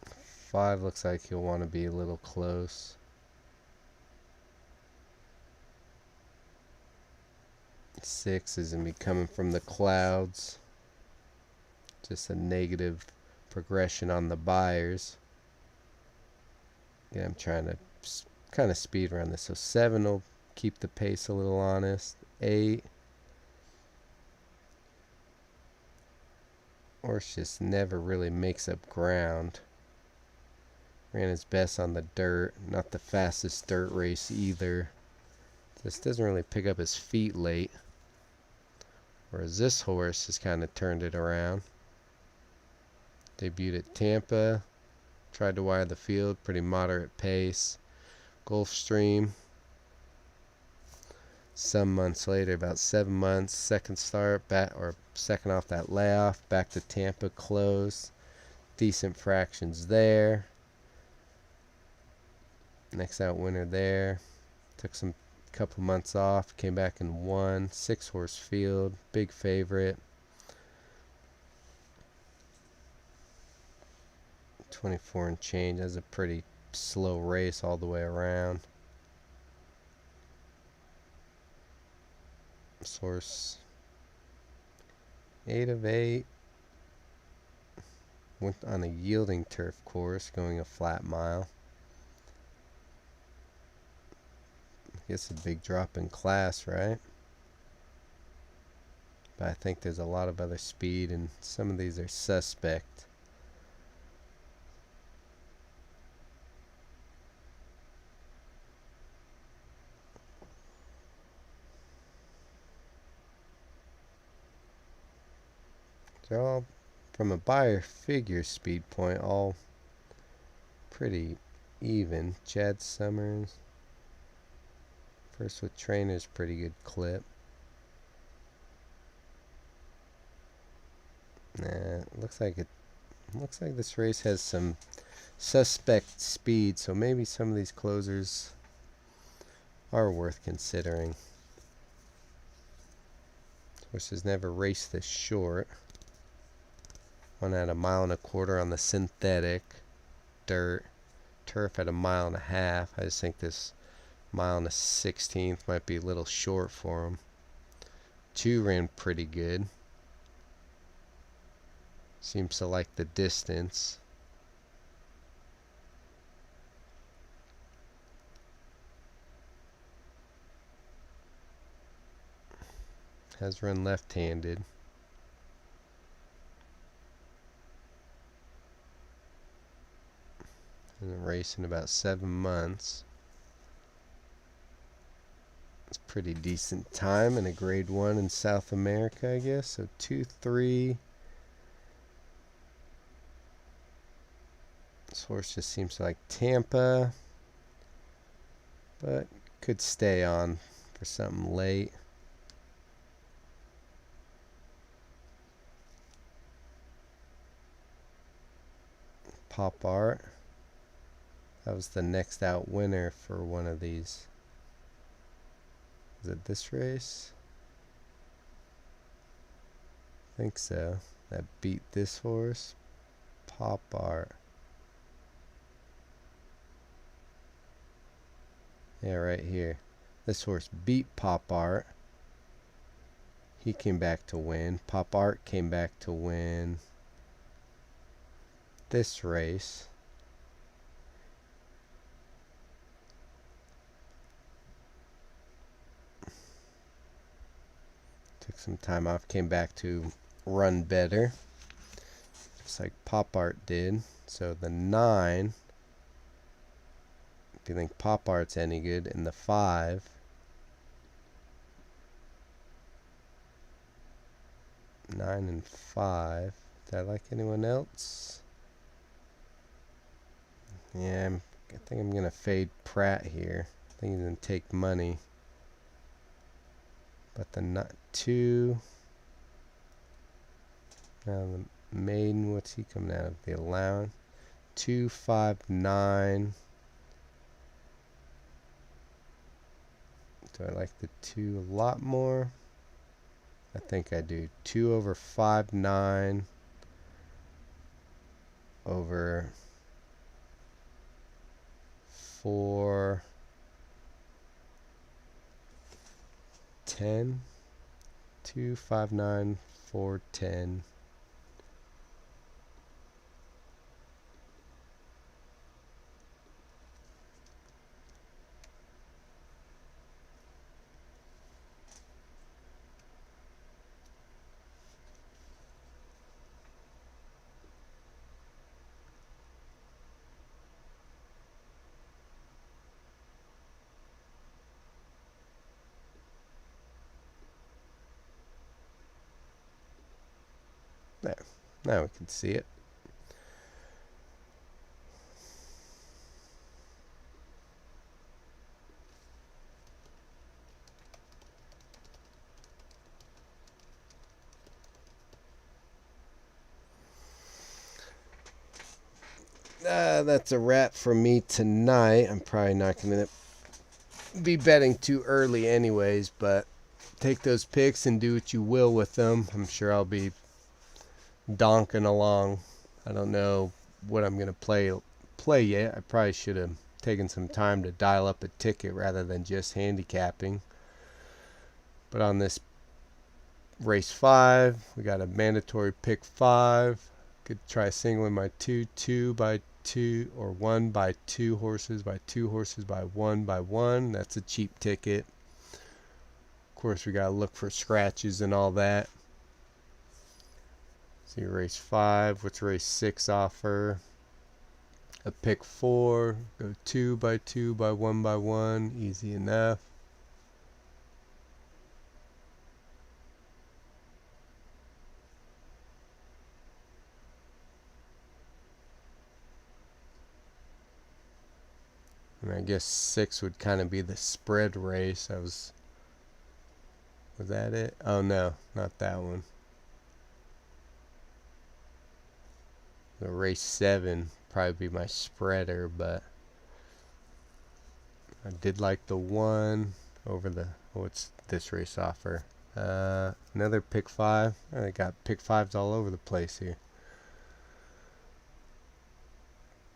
5 looks like he'll want to be a little close. 6 is going to be coming from the clouds. Just a negative progression on the buyers. Yeah, I'm trying to kind of speed around this. So 7 will keep the pace a little honest. 8. Horse just never really makes up ground. Ran his best on the dirt. Not the fastest dirt race either. Just doesn't really pick up his feet late. Whereas this horse has kind of turned it around. Debuted at Tampa. Tried to wire the field. Pretty moderate pace. Gulfstream. Some months later, about 7 months, second start, second off that layoff, back to Tampa, close. Decent fractions there. Next out winner there. Took some couple months off, came back and won. 6-horse field, big favorite. 24 and change. That's a pretty slow race all the way around. Source 8 of 8. Went on a yielding turf course, going a flat mile. I guess a big drop in class, right? But I think there's a lot of other speed, and some of these are suspect. They're all, from a buyer figure speed point, all pretty even. Chad Summers, first with trainers, pretty good clip. Nah, looks like this race has some suspect speed, so maybe some of these closers are worth considering. Horse has never raced this short. Won at 1.25 miles on the synthetic dirt. Turf at 1.5 miles. I just think this 1 1/16 might be a little short for him. 2 ran pretty good. Seems to like the distance. Has run left-handed. Been racing about 7 months. It's a pretty decent time in a grade 1 in South America, I guess. So 2-3. This horse just seems to like Tampa, but could stay on for something late. Pop Art. That was the next out winner for one of these. Is it this race? I think so. That beat this horse. Pop Art. Yeah, right here. This horse beat Pop Art. He came back to win. Pop Art came back to win this race. Took some time off, came back to run better, just like Pop Art did. So the 9, if you think Pop Art's any good, and the 5. 9 and 5. Did I like anyone else? Yeah, I think I'm gonna fade Pratt here. I think he's gonna take money. But the 2, Now the maiden, what's he coming out of? The allowance. 259. Do I like the 2 a lot more? I think I do. 2 over 5.9 over 410. 259 410. There. Now we can see it. That's a wrap for me tonight. I'm probably not going to be betting too early anyways, but take those picks and do what you will with them. I'm sure I'll be donking along. I don't know what I'm going to play yet. I probably should have taken some time to dial up a ticket rather than just handicapping. But on this race 5, we got a mandatory pick 5. Could try singling my 2 by 2 or 1 by 2 horses by 2 horses by 1 by 1. That's a cheap ticket. Of course, we got to look for scratches and all that. See race 5. What's race 6 offer? A pick 4. Go 2 by 2 by 1 by 1. Easy enough. And I guess 6 would kind of be the spread race. Was that it? Oh no, not that one. The race 7 probably be my spreader, but I did like the 1 over the, what's this race offer? Another pick 5. I got pick 5s all over the place here.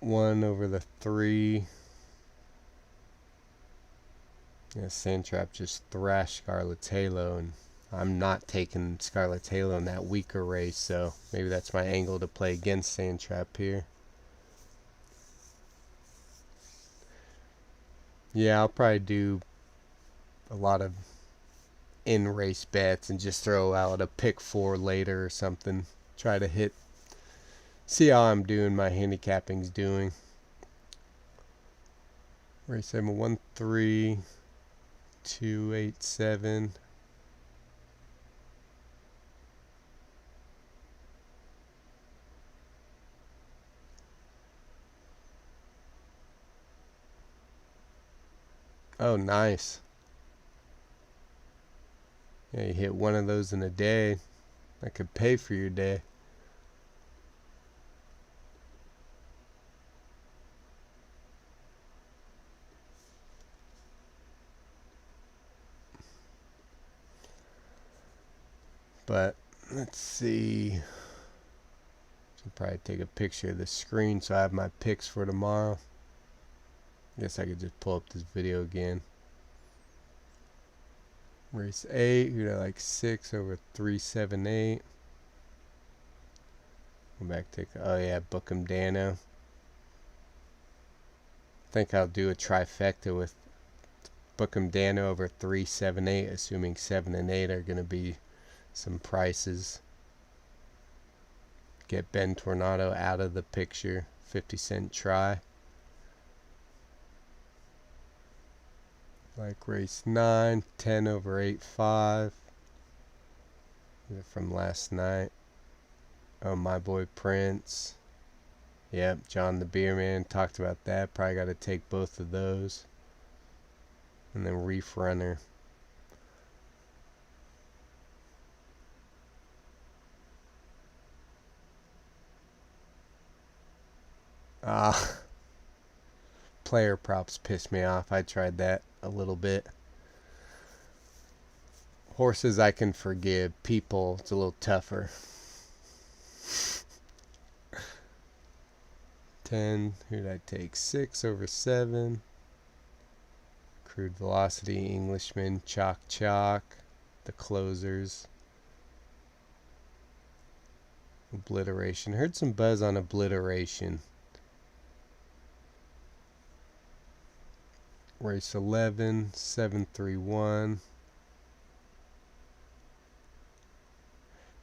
1 over the 3. Yeah, Sandtrap just thrashed Scarlet's Halo, and I'm not taking Scarlet's Halo in that weaker race, so maybe that's my angle to play against Sandtrap here. Yeah, I'll probably do a lot of in-race bets and just throw out a pick 4 later or something. Try to see how I'm doing, my handicapping's doing. Race 7, 1, 3, 2, 8, 7. Oh, nice. Yeah, you hit one of those in a day. That could pay for your day. But let's see. Should probably take a picture of the screen so I have my picks for tomorrow. Guess I could just pull up this video again. Race 8, who got like 6 over 378. Go back to, oh yeah, Bookham Dano. I think I'll do a trifecta with Bookham Dano over 378, assuming 7 and 8 are going to be some prices. Get Ben Tornado out of the picture. 50-cent try. Like race 9, 10 over 8.5. From last night. Oh, my boy Prince. Yep, John the Beer Man. Talked about that. Probably got to take both of those. And then Reef Runner. Player props piss me off. I tried that a little bit. Horses I can forgive. People, it's a little tougher. 10. Who did I take? 6 over 7. Crude velocity, Englishman, chalk chalk. The closers. Obliteration. Heard some buzz on obliteration. Race 11, 731.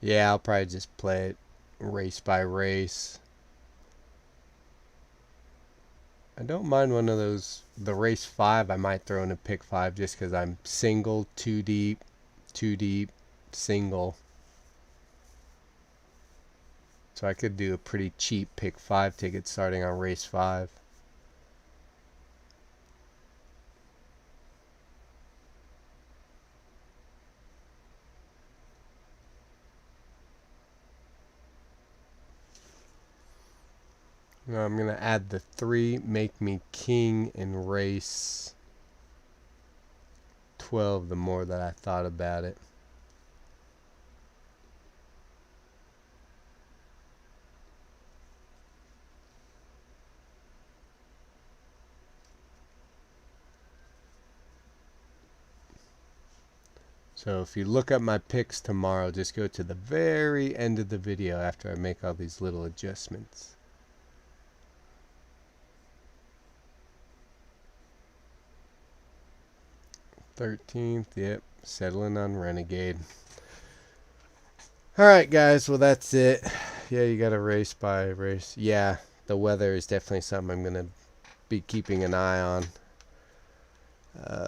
Yeah, I'll probably just play it race by race. I don't mind one of those. The race 5 I might throw in a pick 5 just because I'm single, 2 deep, single. So I could do a pretty cheap pick 5 ticket starting on race 5. Now I'm going to add the 3, make me king in race 12 the more that I thought about it. So if you look at my picks tomorrow, just go to the very end of the video after I make all these little adjustments. 13th, yep, settling on Renegade. Alright guys, well that's it. Yeah, you got to race by race. Yeah, the weather is definitely something I'm going to be keeping an eye on.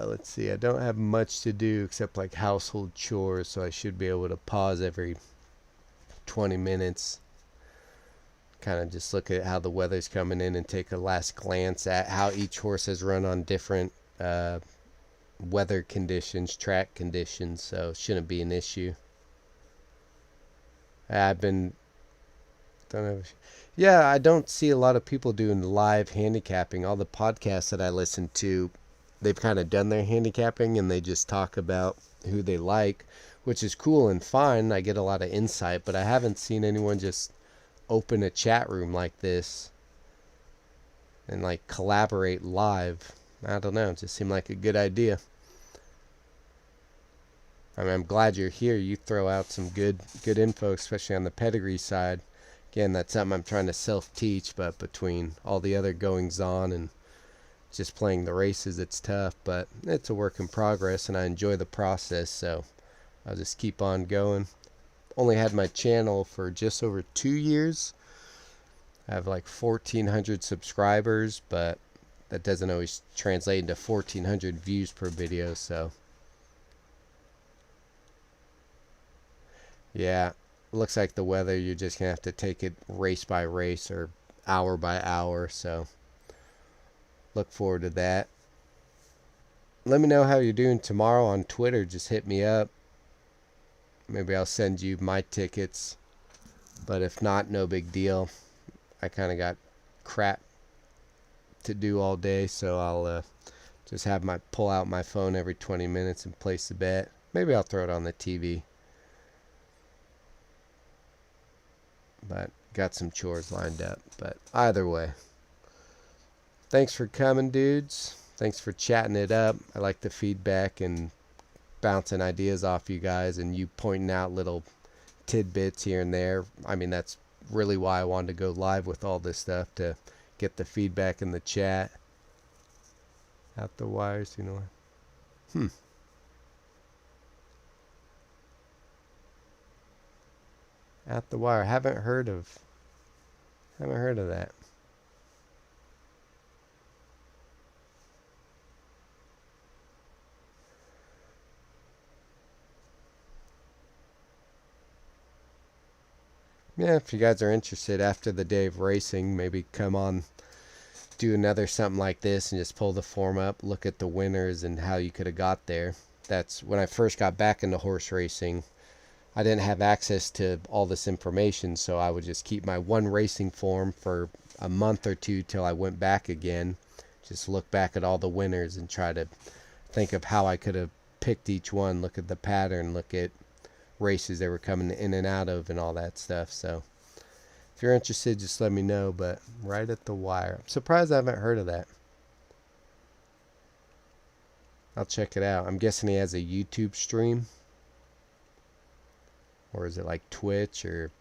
Let's see, I don't have much to do except like household chores, so I should be able to pause every 20 minutes. Kind of just look at how the weather's coming in and take a last glance at how each horse has run on different weather conditions, track conditions, so it shouldn't be an issue. I've been yeah, I don't see a lot of people doing live handicapping. All the podcasts that I listen to, they've kind of done their handicapping and they just talk about who they like, which is cool and fine. I get a lot of insight, but I haven't seen anyone just open a chat room like this and like collaborate live. I don't know, it just seemed like a good idea. I mean, I'm glad you're here. You throw out some good info, especially on the pedigree side. Again, that's something I'm trying to self-teach, but between all the other goings-on and just playing the races, it's tough, but it's a work in progress, and I enjoy the process, so I'll just keep on going. Only had my channel for just over 2 years. I have like 1,400 subscribers, but that doesn't always translate into 1,400 views per video, so yeah, looks like the weather, you're just gonna have to take it race by race or hour by hour, so look forward to that. Let me know how you're doing tomorrow on Twitter. Just hit me up. Maybe I'll send you my tickets, but if not, no big deal. I kind of got crap to do all day, so I'll just have pull out my phone every 20 minutes and place a bet. Maybe I'll throw it on the TV. But got some chores lined up. But either way, thanks for coming, dudes. Thanks for chatting it up. I like the feedback and bouncing ideas off you guys and you pointing out little tidbits here and there. I mean, that's really why I wanted to go live with all this stuff, to get the feedback in the chat. Out the wires, you know. Out the wire. Haven't heard of that. Yeah, if you guys are interested after the day of racing, maybe come on, do another something like this and just pull the form up, look at the winners and how you could have got there. That's when I first got back into horse racing. I didn't have access to all this information, so I would just keep my one racing form for a month or two till I went back again. Just look back at all the winners and try to think of how I could have picked each one, look at the pattern, look at races they were coming in and out of and all that stuff. So if you're interested, just let me know. But right at the wire. I'm surprised I haven't heard of that. I'll check it out. I'm guessing he has a YouTube stream. Or is it like Twitch or...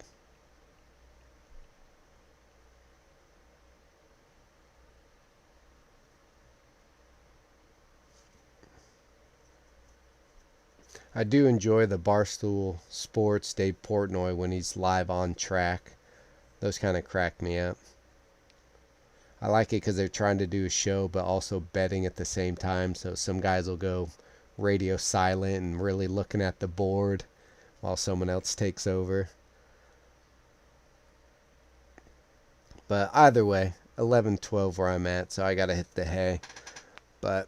I do enjoy the Barstool Sports Dave Portnoy when he's live on track. Those kind of crack me up. I like it because they're trying to do a show but also betting at the same time. So some guys will go radio silent and really looking at the board while someone else takes over. But either way, 11-12 where I'm at, so I got to hit the hay. But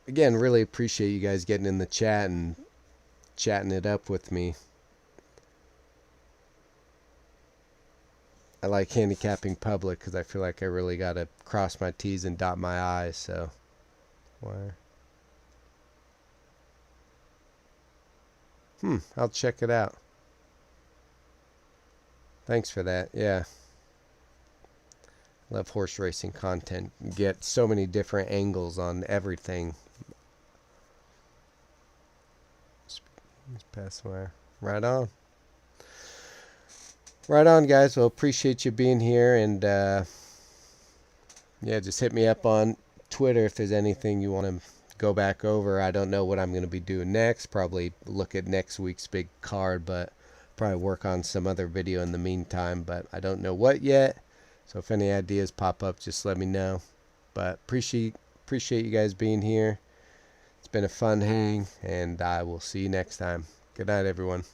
again, really appreciate you guys getting in the chat and chatting it up with me. I like handicapping public because I feel like I really got to cross my T's and dot my I's. So, I'll check it out. Thanks for that. Yeah. Love horse racing content. You get so many different angles on everything. Just pass wire. Right on. Right on, guys. Well, appreciate you being here. And, yeah, just hit me up on Twitter if there's anything you want to go back over. I don't know what I'm going to be doing next. Probably look at next week's big card, but probably work on some other video in the meantime. But I don't know what yet. So if any ideas pop up, just let me know. But appreciate you guys being here. It's been a fun hang, and I will see you next time. Good night, everyone.